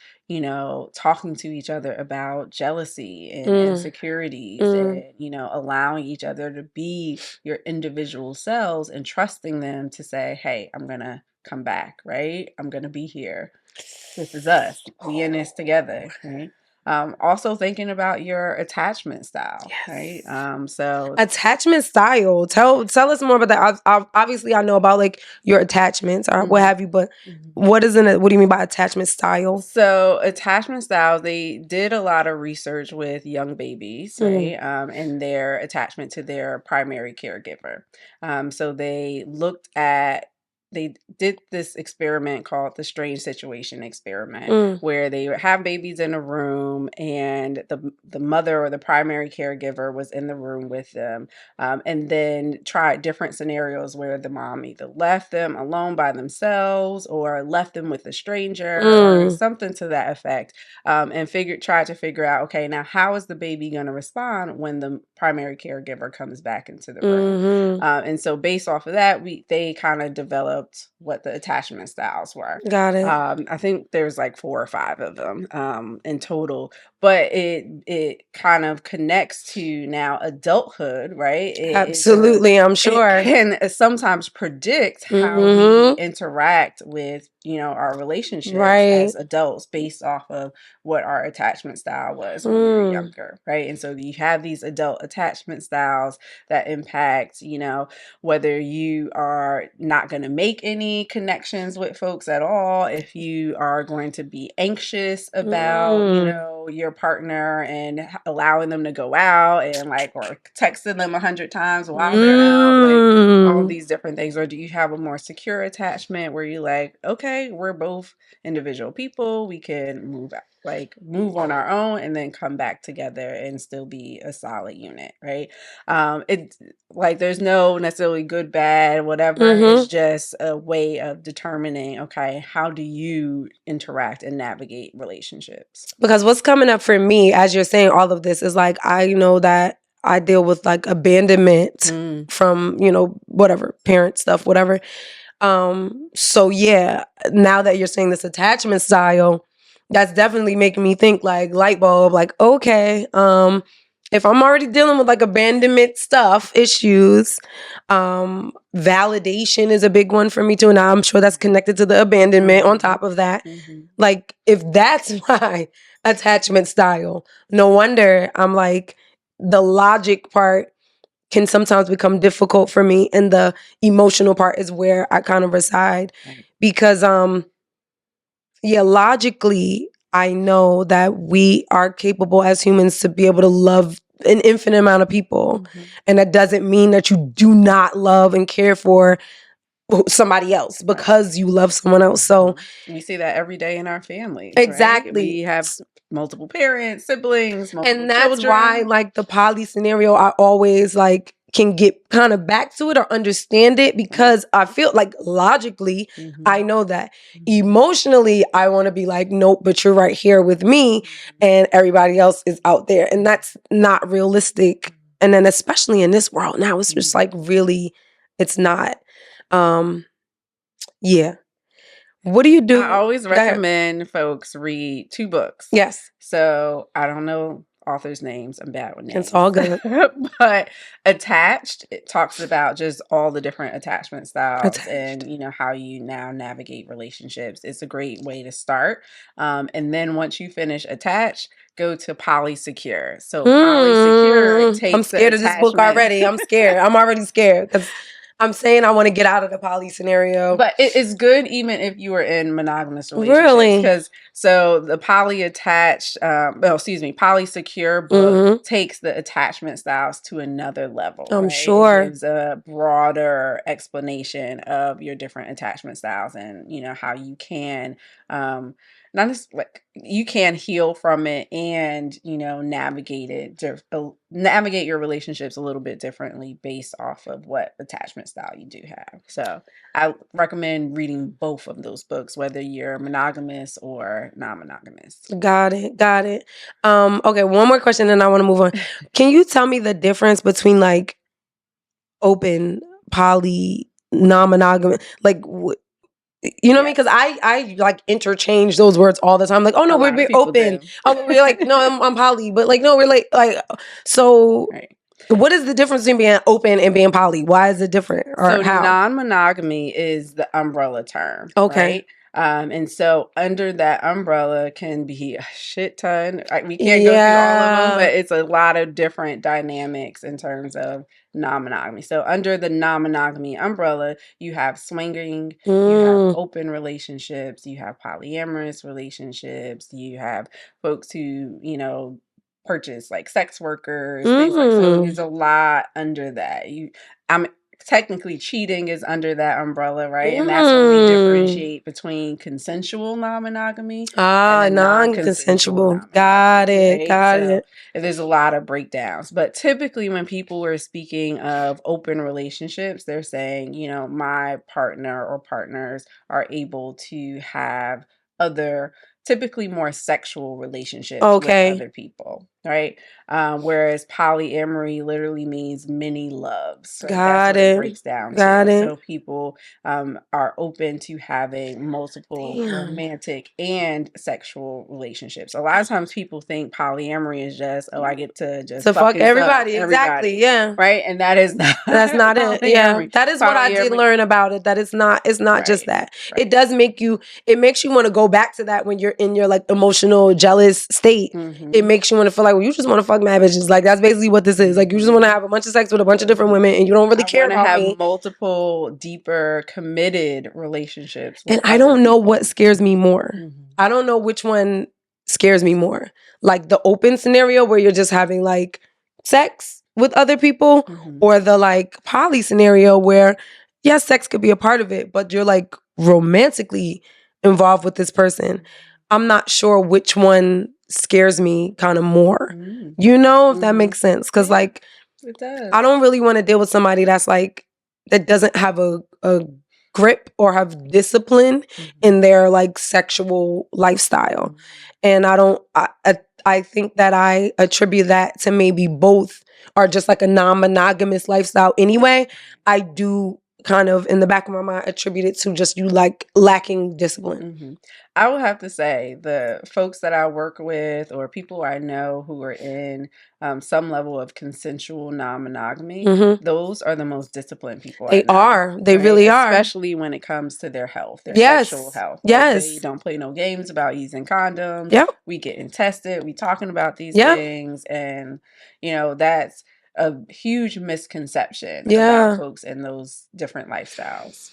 talking to each other about jealousy and insecurities and, allowing each other to be your individual selves and trusting them to say, hey, I'm going to come back, right? I'm going to be here. This is us. We in this together, right? Also thinking about your attachment style, right? So attachment style. Tell us more about that. Obviously, I know about like your attachments or what have you, but what do you mean by attachment style? So attachment styles, they did a lot of research with young babies, right? And their attachment to their primary caregiver. So they did this experiment called the strange situation experiment, where they would have babies in a room and the mother or the primary caregiver was in the room with them, and then tried different scenarios where the mom either left them alone by themselves or left them with a stranger or something to that effect, and tried to figure out, okay, now how is the baby going to respond when the primary caregiver comes back into the room? And so based off of that, they kind of developed what the attachment styles were. Got it. I think there's like 4 or 5 of them in total, but it kind of connects to now adulthood, right? Absolutely, I'm sure. It can sometimes predict how we interact with, our relationships as adults based off of what our attachment style was when we were younger, right? And so you have these adult attachment styles that impact, whether you are not going to make any connections with folks at all, if you are going to be anxious about, your partner and allowing them to go out and or texting them 100 times while they're out, all these different things. Or do you have a more secure attachment where you okay, we're both individual people, we can move on our own and then come back together and still be a solid unit, right? It's there's no necessarily good, bad, whatever. It's just a way of determining, okay, how do you interact and navigate relationships? Because what's coming up for me as you're saying all of this is I know that I deal with abandonment from, whatever, parent stuff, whatever. So yeah, now that you're saying this attachment style, that's definitely making me think light bulb, okay, if I'm already dealing with abandonment stuff, issues, validation is a big one for me too. And I'm sure that's connected to the abandonment on top of that. If that's my attachment style, no wonder I'm the logic part can sometimes become difficult for me, and the emotional part is where I kind of reside. Because logically I know that we are capable as humans to be able to love an infinite amount of people, and that doesn't mean that you do not love and care for somebody else because you love someone else. So we see that every day in our families. Exactly. Right? We have multiple parents, siblings, multiple and that's children. why the poly scenario, I always can get kind of back to it or understand it, because I feel like logically, I know that. Emotionally, I want to be like, nope, but you're right here with me and everybody else is out there. And that's not realistic. And then especially in this world now, it's just like really, it's not. Yeah. What do you do? I always recommend folks read 2 books. Yes. So I don't know authors' names. I'm bad with names. It's all good. But Attached, it talks about just all the different attachment styles and, you know, how you now navigate relationships. It's a great way to start. And then once you finish Attached, go to Polysecure. So Polysecure takes I'm scared of this book already. I'm scared. I'm already scared because I'm saying I want to get out of the poly scenario. But it's good even if you were in monogamous relationships. Really? Because so the Polysecure book takes the attachment styles to another level. I'm sure. It gives a broader explanation of your different attachment styles and, you know, how you can not just like you can heal from it and, you know, navigate your relationships a little bit differently based off of what attachment style you do have. So I recommend reading both of those books, whether you're monogamous or non-monogamous. Got it. Okay, one more question and I want to move on. Can you tell me the difference between like open, poly, non-monogamous, like you know what I mean? Because I like interchange those words all the time. Like, oh no, we're open. Oh, we're like, no, I'm poly, but like, no, we're like so. Right. What is the difference between being open and being poly? Why is it different? Or so how? Non-monogamy is the umbrella term. Okay. Right? And so under that umbrella can be a shit ton. We can't go through all of them, but it's a lot of different dynamics in terms of non-monogamy. So under the non-monogamy umbrella, you have swinging, you have open relationships, you have polyamorous relationships, you have folks who, you know, purchase like sex workers, things like so. There's a lot under that. Technically cheating is under that umbrella, right? And that's when we differentiate between consensual non-monogamy and non-consensual. Got it. Right? There's a lot of breakdowns. But typically when people are speaking of open relationships, they're saying, you know, my partner or partners are able to have other typically more sexual relationships with other people, right? Whereas polyamory literally means many loves. Right? That's what it breaks down to. So people are open to having multiple romantic and sexual relationships. A lot of times people think polyamory is just, I get to just fuck everybody. Exactly. Yeah. Right. And that is not that's not it. Yeah. That is what I did learn about it. That it's not just that. Right. It does make you want to go back to that when you're in your like emotional jealous state. It makes you want to feel like, well, you just want to fuck mad bitches. Like that's basically what this is. Like you just want to have a bunch of sex with a bunch of different women and you don't really care about me. Have multiple deeper committed relationships. And I don't know what scares me more. I don't know which one scares me more. Like the open scenario where you're just having like sex with other people or the like poly scenario where yes, sex could be a part of it, but you're like romantically involved with this person. I'm not sure which one scares me kind of more. You know, if that makes sense. Because like, it does. I don't really want to deal with somebody that's like, that doesn't have a grip or have discipline in their like sexual lifestyle. And I think that I attribute that to maybe both are just like a non-monogamous lifestyle anyway. I do kind of in the back of my mind attribute it to just you like lacking discipline. I would have to say the folks that I work with or people I know who are in some level of consensual non-monogamy, those are the most disciplined people They are. They really are. Especially when it comes to their health, their sexual health. Yes. They don't play no games about using condoms. Yep. We getting tested. We talking about these things. And, you know, that's a huge misconception about folks in those different lifestyles.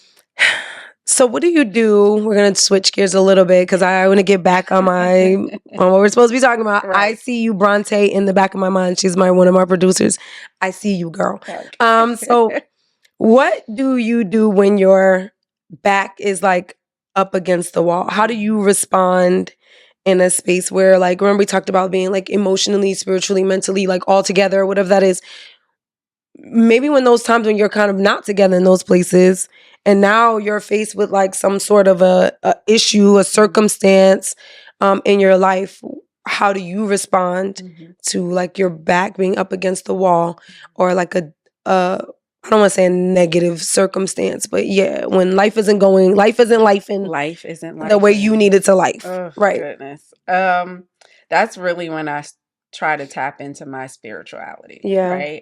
So what do you do? We're going to switch gears a little bit because I want to get back on on what we're supposed to be talking about. Right. I see you, Bronte, in the back of my mind. She's one of my producers. I see you, girl. Okay. So what do you do when your back is like up against the wall? How do you respond in a space where like, remember we talked about being like emotionally, spiritually, mentally, like all together, whatever that is. maybe when those times when you're kind of not together in those places, and now you're faced with like some sort of a issue, a circumstance in your life, how do you respond to like your back being up against the wall, or like a I don't want to say a negative circumstance, but yeah, when life isn't life isn't the way you need it to life. Oh, right. Goodness. That's really when I try to tap into my spirituality. Yeah. Right.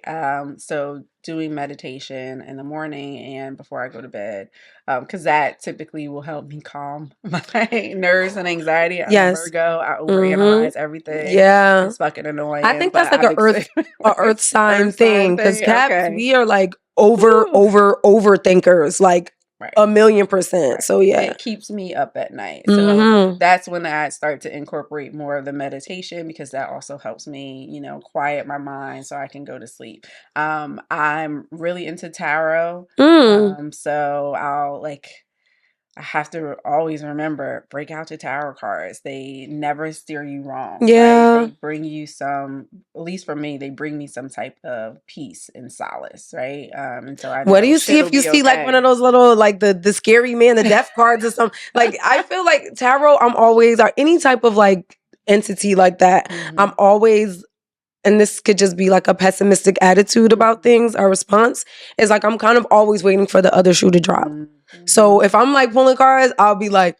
So doing meditation in the morning and before I go to bed, because that typically will help me calm my nerves and anxiety. I'm a Yes. Virgo. I overanalyze everything. Yeah. It's fucking annoying. I think but that's like I've a earth sign thing, because Caps, Okay. we are like overthinkers, like Right. 1,000,000%. So yeah, It keeps me up at night. So that's when I start to incorporate more of the meditation, because that also helps me, quiet my mind so I can go to sleep. I'm really into tarot. So I have to always remember, break out your tarot cards. They never steer you wrong. Yeah. Right? They bring you at least for me, they bring me some type of peace and solace. Right. And so I know. What do you see if you see like one of those little, like the scary man, the death cards or something? Like, I feel like tarot, I'm always, or any type of like entity like that, I'm always, and this could just be like a pessimistic attitude about things, our response is like, I'm kind of always waiting for the other shoe to drop. So if I'm like pulling cards, I'll be like,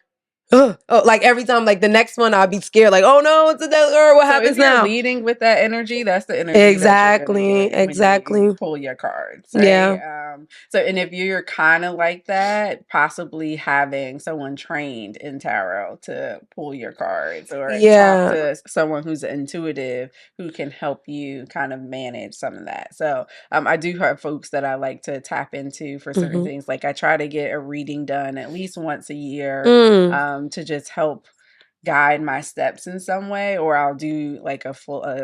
oh, like every time, like the next one, I'll be scared, like, oh no, it's a death girl. What happens if you're now? leading with that energy, that's the energy Exactly. when you pull your cards, right? Yeah. So, and if you're kind of like that, possibly having someone trained in tarot to pull your cards, or talk to someone who's intuitive who can help you kind of manage some of that. So I do have folks that I like to tap into for certain things. Like I try to get a reading done at least once a year to just help guide my steps in some way, or I'll do like a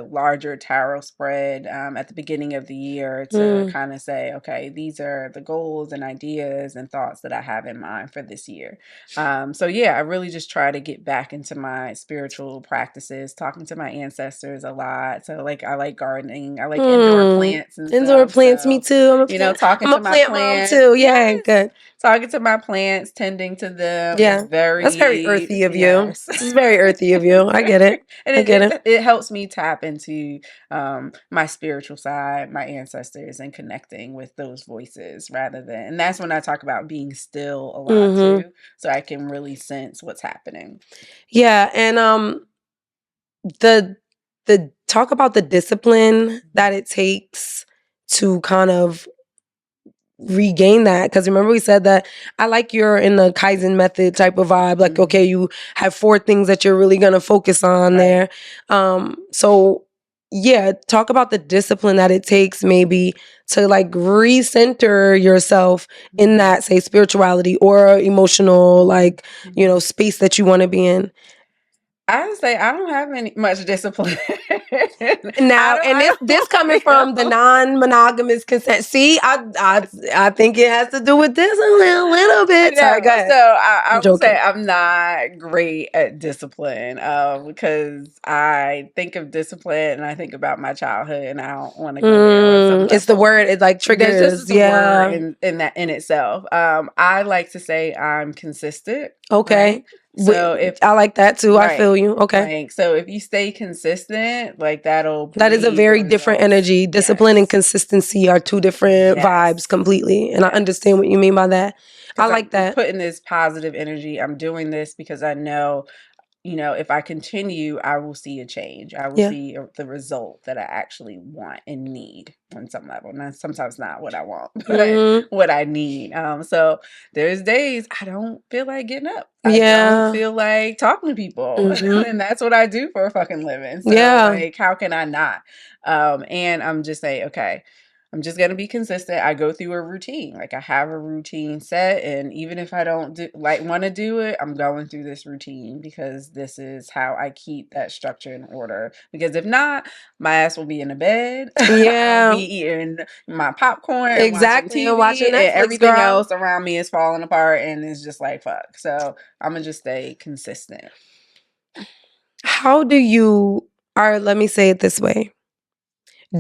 larger tarot spread at the beginning of the year to kind of say, okay, these are the goals and ideas and thoughts that I have in mind for this year. So yeah, I really just try to get back into my spiritual practices, talking to my ancestors a lot. So like I like gardening, I like indoor plants and indoor stuff. plants. Me too. Talking I'm to a my plant plants. mom too. Yeah, good. Talking to my plants, tending to them. Yeah, that's very earthy of you. Yes. This is very earthy of you. I get it. And I get it. It helps me tap into my spiritual side, my ancestors, and connecting with those voices and that's when I talk about being still a lot too, so I can really sense what's happening. Yeah, and the talk about the discipline that it takes to kind of regain that, because remember we said that I like you're in the Kaizen method type of vibe, like okay, you have 4 things that you're really gonna focus on there. So yeah, talk about the discipline that it takes maybe to like recenter yourself in that, say, spirituality or emotional, like space that you want to be in. I would say I don't have much discipline. Now, and this coming from the non-monogamous consent. See, I think it has to do with this a little bit. Sorry, go ahead. So I would say I'm not great at discipline because I think of discipline and I think about my childhood and I don't want to go there. It's the word. It like triggers. There's just the word in that in itself. I like to say I'm consistent. Okay. Right? So if I like that too, I feel you. Okay. So if you stay consistent, like that is a very different energy. Discipline and consistency are 2 different vibes completely. And I understand what you mean by that. I like that. Putting this positive energy. I'm doing this because I know, if I continue, I will see a change. I will see the result that I actually want and need on some level. Now, sometimes not what I want, but what I need. So there's days I don't feel like getting up. I don't feel like talking to people. And that's what I do for a fucking living. So like, how can I not? And I'm just saying, okay, I'm just going to be consistent. I go through a routine. Like I have a routine set. And even if I don't want to do it, I'm going through this routine because this is how I keep that structure in order. Because if not, my ass will be in the bed. I'll be eating my popcorn and watching TV, and everything else around me is falling apart and it's just like, fuck. So I'm going to just stay consistent. Let me say it this way.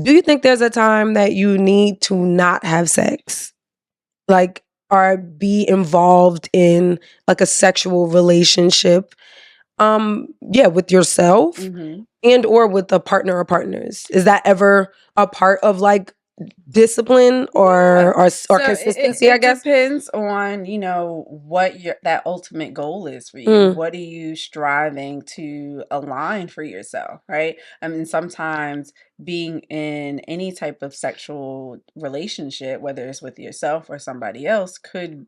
Do you think there's a time that you need to not have sex? Like, or be involved in like a sexual relationship? With yourself and or with a partner or partners. Is that ever a part of like discipline or consistency, I guess? It depends on, what that ultimate goal is for you. What are you striving to align for yourself, right? I mean, sometimes being in any type of sexual relationship, whether it's with yourself or somebody else, could,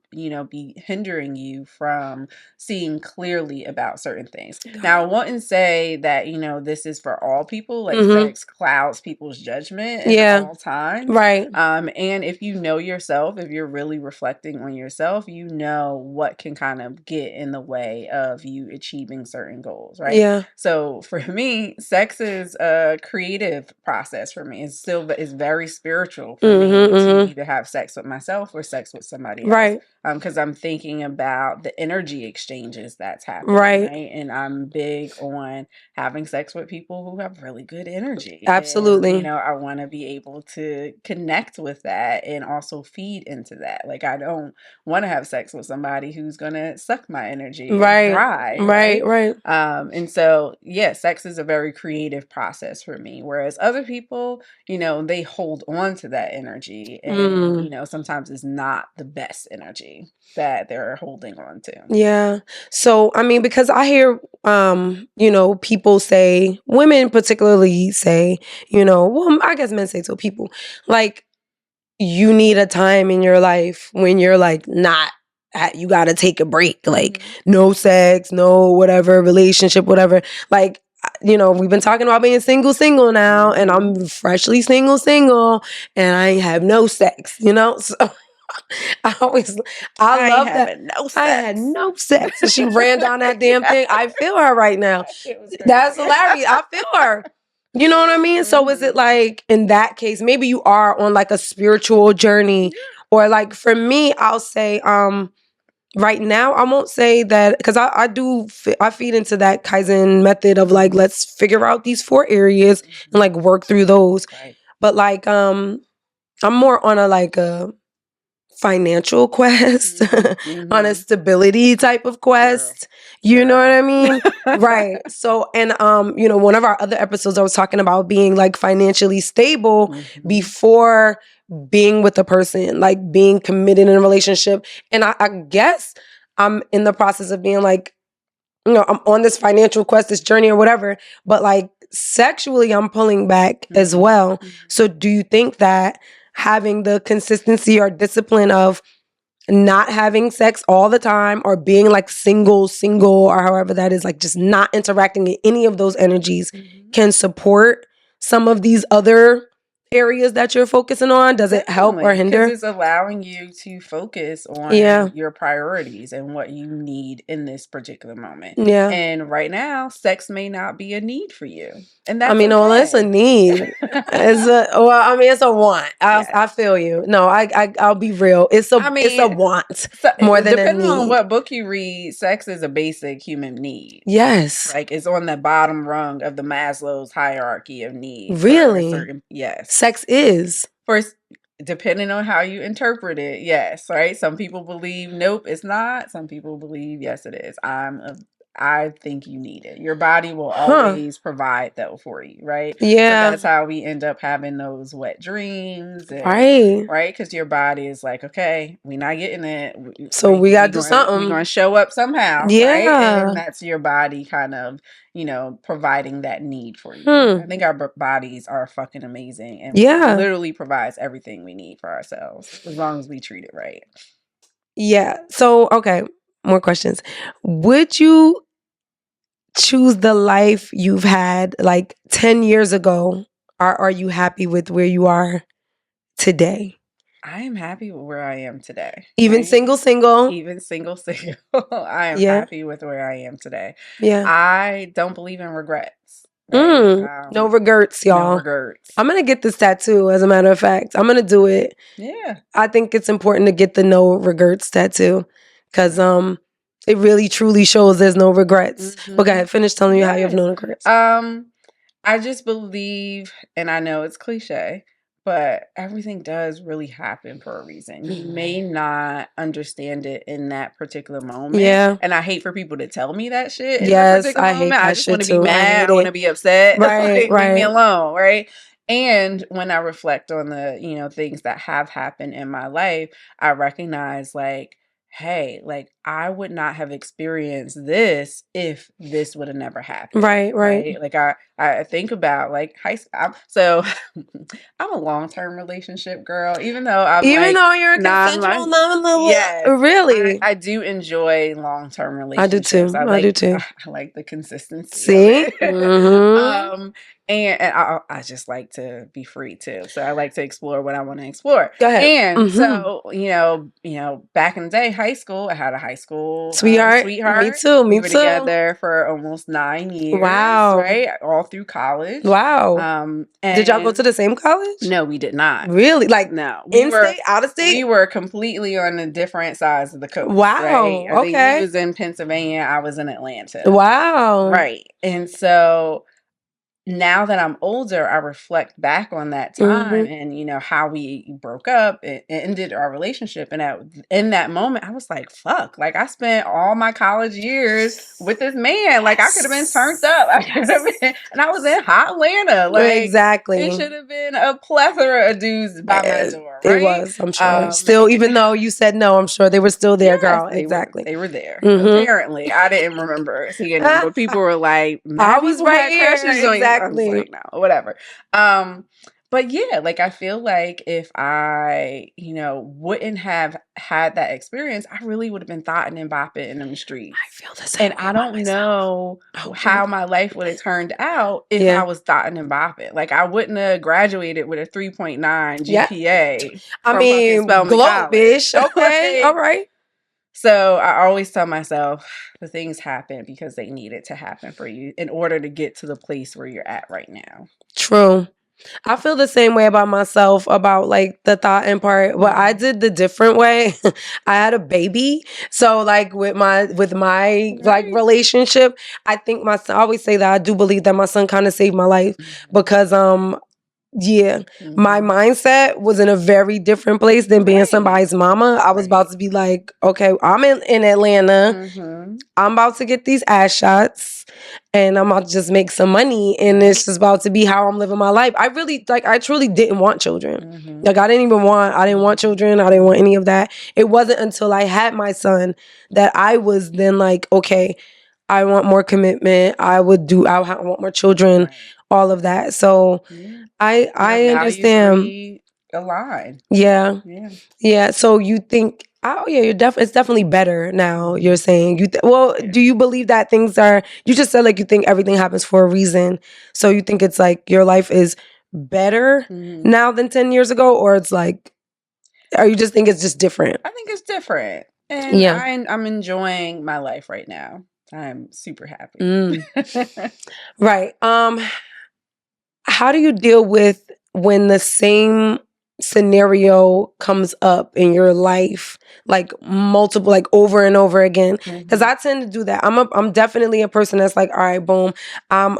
be hindering you from seeing clearly about certain things. Now, I wouldn't say that, this is for all people, like sex clouds people's judgment at all times. Right. And if you know yourself, if you're really reflecting on yourself, you know what can kind of get in the way of you achieving certain goals, right? Yeah. So for me, sex is a creative process for me. It's very spiritual for me to either have sex with myself or sex with somebody else. Right. Because I'm thinking about the energy exchanges that's happening, right? And I'm big on having sex with people who have really good energy. Absolutely. And, I want to be able to connect with that and also feed into that. Like, I don't want to have sex with somebody who's going to suck my energy and dry. Right. And so, sex is a very creative process for me. Whereas other people, they hold on to that energy and, sometimes it's not the best energy that they're holding on to. Yeah. So, I mean, because I hear, people say, women particularly say, well, I guess men say so, people, like, you need a time in your life when you're like not, you got to take a break, like no sex, no whatever, relationship, whatever. Like, we've been talking about being single now, and I'm freshly single, and I have no sex, so. I love that. I had no sex. And she ran down that damn thing. I feel her right now. That's hilarious. I feel her. You know what I mean? So is it like, in that case, maybe you are on like a spiritual journey, or like for me, I'll say, right now, I won't say that, because I feed into that Kaizen method of like, let's figure out these 4 areas and like work through those. Right. But like, I'm more on a financial quest, on a stability type of quest. You know what I mean? Right. So, and one of our other episodes, I was talking about being like financially stable before being with a person, like being committed in a relationship. And I guess I'm in the process of being like, I'm on this financial quest, this journey or whatever, but like sexually, I'm pulling back as well. So do you think that having the consistency or discipline of not having sex all the time, or being like single, or however that is, like just not interacting in any of those energies, can support some of these other areas that you're focusing on? Does it help or hinder? Because it's allowing you to focus on your priorities and what you need in this particular moment. Yeah. And right now, sex may not be a need for you. And that's well, it's a need. It's a want. I feel you. No, I'll be real. It's a want more than a need. Depending on what book you read, sex is a basic human need. Yes. Like, it's on the bottom rung of the Maslow's hierarchy of needs. Really? Yes. Sex is. First, depending on how you interpret it, yes, right? Some people believe, nope, it's not. Some people believe, yes, it is. I think you need it. Your body will always provide though for you, right? Yeah. So that's how we end up having those wet dreams. And, right? Because your body is like, okay, we're not getting it. So we got to do something. We're going to show up somehow. Yeah. Right? And that's your body kind of, providing that need for you. I think our bodies are fucking amazing. And literally provides everything we need for ourselves, as long as we treat it right. Yeah. So, okay. More questions. Would you choose the life you've had like 10 years ago, or are you happy with where you are today? I am happy with where I am today. Even single? Even single. I am happy with where I am today. Yeah. I don't believe in regrets. Right? No regrets, y'all. No regrets. I'm going to get this tattoo, as a matter of fact. I'm going to do it. Yeah. I think it's important to get the no regrets tattoo, because it really truly shows there's no regrets. Okay, finish telling me how you have no regrets. I just believe, and I know it's cliche, but everything does really happen for a reason. You may not understand it in that particular moment. Yeah. And I hate for people to tell me that shit in that Yes, particular I hate moment. I that just shit want to be too. I mad. hate I want it. to be upset. Right, Like, leave me right. alone, right? And when I reflect on the, things that have happened in my life, I recognize like, hey, like I would not have experienced this if this would have never happened. Right, right. Like I think about like high school. So I'm a long-term relationship girl, even though I'm Even like though you're non. consensual, Yes, really? I do enjoy long-term I do relationships. too. I do too. I like the consistency of See? it. Mm-hmm. And I just like to be free too. So I like to explore what I want to explore. Go ahead. And Mm-hmm. so, back in the day, high school, I had a high school Sweetheart. Me sweetheart. too. Me We were too. together for almost 9 years. Wow. Right? All through college. Wow. Did y'all go to the same college? No, we did not. Really? Like, no. In-state, out-of-state? We were completely on the different sides of the coast. Wow. Right? I think Okay. he was in Pennsylvania. I was in Atlanta. Wow. Right. And so now that I'm older, I reflect back on that time and how we broke up and ended our relationship. And in that moment, I was like, "Fuck!" Like I spent all my college years with this man. Like I could have been turned up. I could have been, and I was in hot Atlanta. Like exactly, it should have been a plethora of dudes by my door. Right? It was, I'm sure. Still, even though you said no, I'm sure they were still there, yes, girl. Exactly, they were there. Apparently, I didn't remember seeing them, but people were like, "I was right here." Exactly, I was like, no, whatever. But yeah, like I feel like if I, wouldn't have had that experience, I really would have been thought and bopping in them streets. I feel the same. And I don't know how my life would have turned out if I was thought and bopping. Like I wouldn't have graduated with a 3.9 GPA. I mean, globe-ish. Okay, all right. So I always tell myself the things happen because they needed to happen for you in order to get to the place where you're at right now. True. I feel the same way about myself, about like the thought and part, but I did the different way. I had a baby. So like with my like relationship, I think I always say that I do believe that my son kind of saved my life because my mindset was in a very different place than being somebody's mama. I was about to be like, okay, I'm in Atlanta. I'm about to get these ass shots and I'm about to just make some money. And it's just about to be how I'm living my life. I truly didn't want children. Like I didn't want children. I didn't want any of that. It wasn't until I had my son that I was then like, okay, I want more commitment. I want more children, all of that. So I understand. Align. Yeah. So you think, it's definitely better now. You're saying do you believe that things are? You just said like you think everything happens for a reason. So you think it's like your life is better now than 10 years ago, or it's like, or you just think it's just different? I think it's different, and I'm enjoying my life right now. I'm super happy. Right. How do you deal with when the same scenario comes up in your life, like multiple, like over and over again? Because I tend to do that. I'm definitely a person that's like, all right, boom, I'm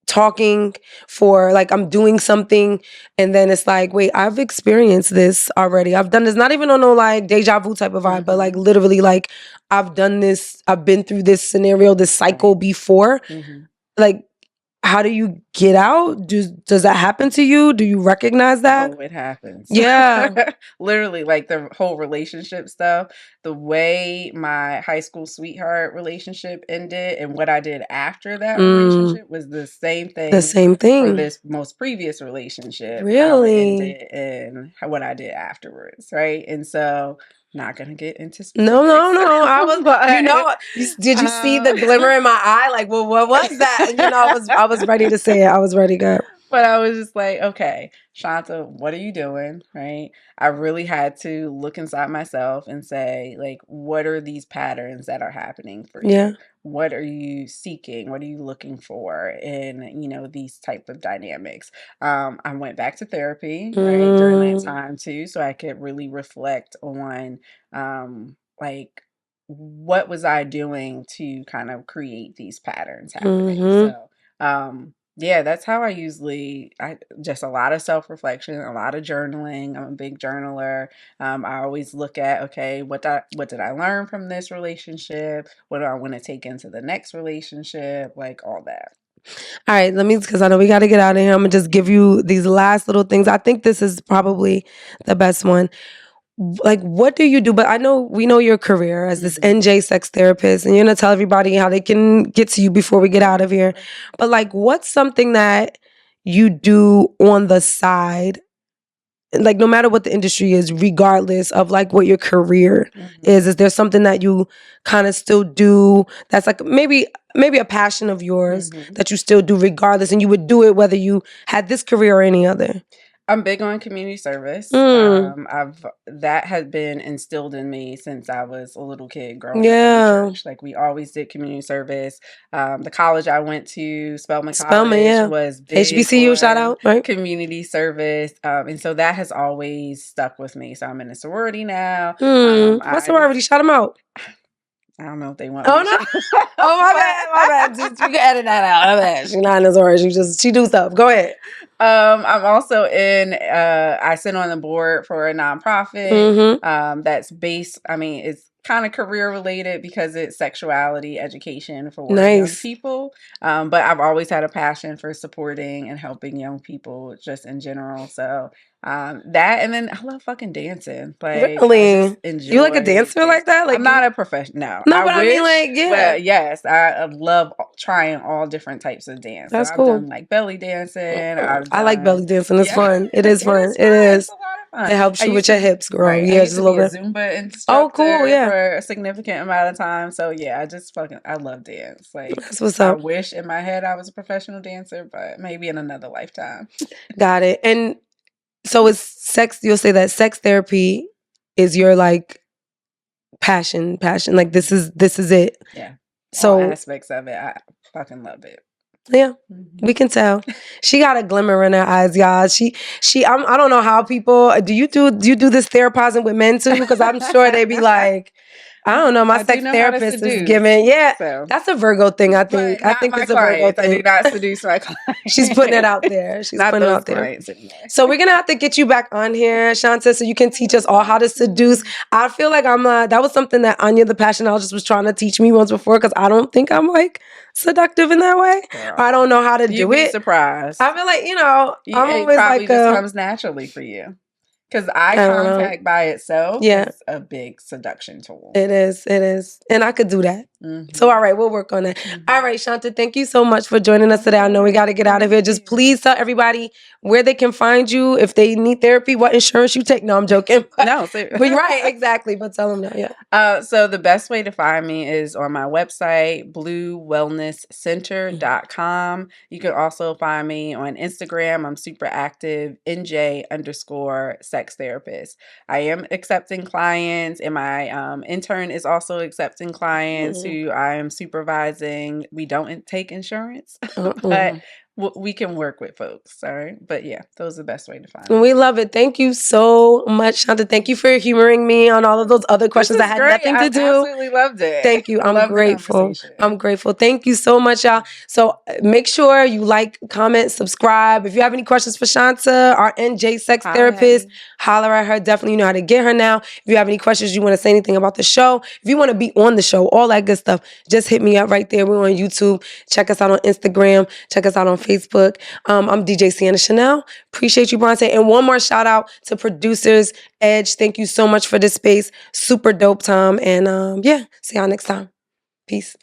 talking for like I'm doing something, and then it's like, wait, I've experienced this already. I've done this, not even on no like deja vu type of vibe, but like literally like I've done this. I've been through this scenario, this cycle before. Like, how do you get out? Does that happen to you? Do you recognize that? Oh, it happens. Yeah. Literally, like the whole relationship stuff, the way my high school sweetheart relationship ended and what I did after that relationship was the same thing. The same thing. For this most previous relationship. Really? How it ended and what I did afterwards, right? And so not gonna get into specifics. No. I was, did you see the glimmer in my eye? Like, well, what was that? I was ready to say it. I was ready to go. But I was just like, okay, Chanta, what are you doing? Right? I really had to look inside myself and say, like, what are these patterns that are happening for you? Yeah. What are you seeking? What are you looking for in, these type of dynamics? I went back to therapy, right, during that time too, so I could really reflect on, like, what was I doing to kind of create these patterns happening? So, Yeah, that's how I usually, just a lot of self-reflection, a lot of journaling. I'm a big journaler. I always look at, okay, what did I learn from this relationship? What do I want to take into the next relationship? Like all that. All right, because I know we got to get out of here. I'm going to just give you these last little things. I think this is probably the best one. Like, what do you do? But we know your career as this NJ sex therapist, and you're going to tell everybody how they can get to you before we get out of here. But like, what's something that you do on the side, like no matter what the industry is, regardless of like what your career is there something that you kind of still do that's like maybe a passion of yours that you still do regardless, and you would do it whether you had this career or any other? I'm big on community service. That has been instilled in me since I was a little kid growing up in church. Like we always did community service. The college I went to, Spelman College, was big HBCU, shout out, right? Community service. And so that has always stuck with me. So I'm in a sorority now. What sorority? Shout them out. I don't know if they want me. No. Oh, my bad. You can edit that out. My bad. She's not in the sorority. She do stuff. Go ahead. I'm also I sit on the board for a nonprofit that's based, it's kind of career related because it's sexuality education for young people. But I've always had a passion for supporting and helping young people just in general. So that, and then I love fucking dancing. Like, really? I just enjoy. You like a dancer like that? Like, I'm not a professional. No, but I mean, like, yeah. But yes, I love trying all different types of dance. That's so cool. I've done like belly dancing. I like belly dancing. It's fun. It is fun. It is. It's a lot of fun. It helps you with your hips, girl. Right. Yeah, just a little bit. Zumba instructor for a significant amount of time. So yeah, I love dance. Like, that's what's up. I wish in my head I was a professional dancer, but maybe in another lifetime. Got it. And so it's sex. You'll say that sex therapy is your like passion. Like this is it. Yeah. So all aspects of it, I fucking love it. Yeah, we can tell. She got a glimmer in her eyes, y'all. I don't know how people do you do this therapizing with men too? Because I'm sure they be like, I don't know, my sex therapist is giving. Yeah, so. That's a Virgo thing, I think. I think it's a Virgo thing. I do not seduce my clients. She's putting it out there. She's putting it out there. So we're gonna have to get you back on here, Chanta, so you can teach us all how to seduce. I feel like that was something that Anya, the passionologist, was trying to teach me once before, because I don't think I'm like seductive in that way. Girl, I don't know how to do it. You'd be surprised. I feel like, I'm always probably like just comes naturally for you. Because eye contact by itself is a big seduction tool. It is. And I could do that. So, all right, we'll work on that. All right, Chanta, thank you so much for joining us today. I know we got to get out of here. Just please tell everybody where they can find you, if they need therapy, what insurance you take. No, I'm joking. No. But right, exactly. But tell them now, yeah. So the best way to find me is on my website, bluewellnesscenter.com. You can also find me on Instagram. I'm super active, NJ_sex therapist. I am accepting clients, and my intern is also accepting clients who I am supervising. We don't take insurance, but we can work with folks. All right. But yeah, those are the best way to find me. We love it. Thank you so much, Chanta. Thank you for humoring me on all of those other questions that had nothing to do. I absolutely loved it. Thank you. I'm grateful. Thank you so much, y'all. So make sure you like, comment, subscribe. If you have any questions for Chanta, our NJ sex therapist, holler at her. Definitely know how to get her now. If you have any questions, you want to say anything about the show, if you want to be on the show, all that good stuff, just hit me up right there. We're on YouTube. Check us out on Instagram. Check us out on Facebook. I'm DJ Sienna Chanel. Appreciate you, Bronte. And one more shout out to producers, Edge. Thank you so much for this space. Super dope time. And see y'all next time. Peace.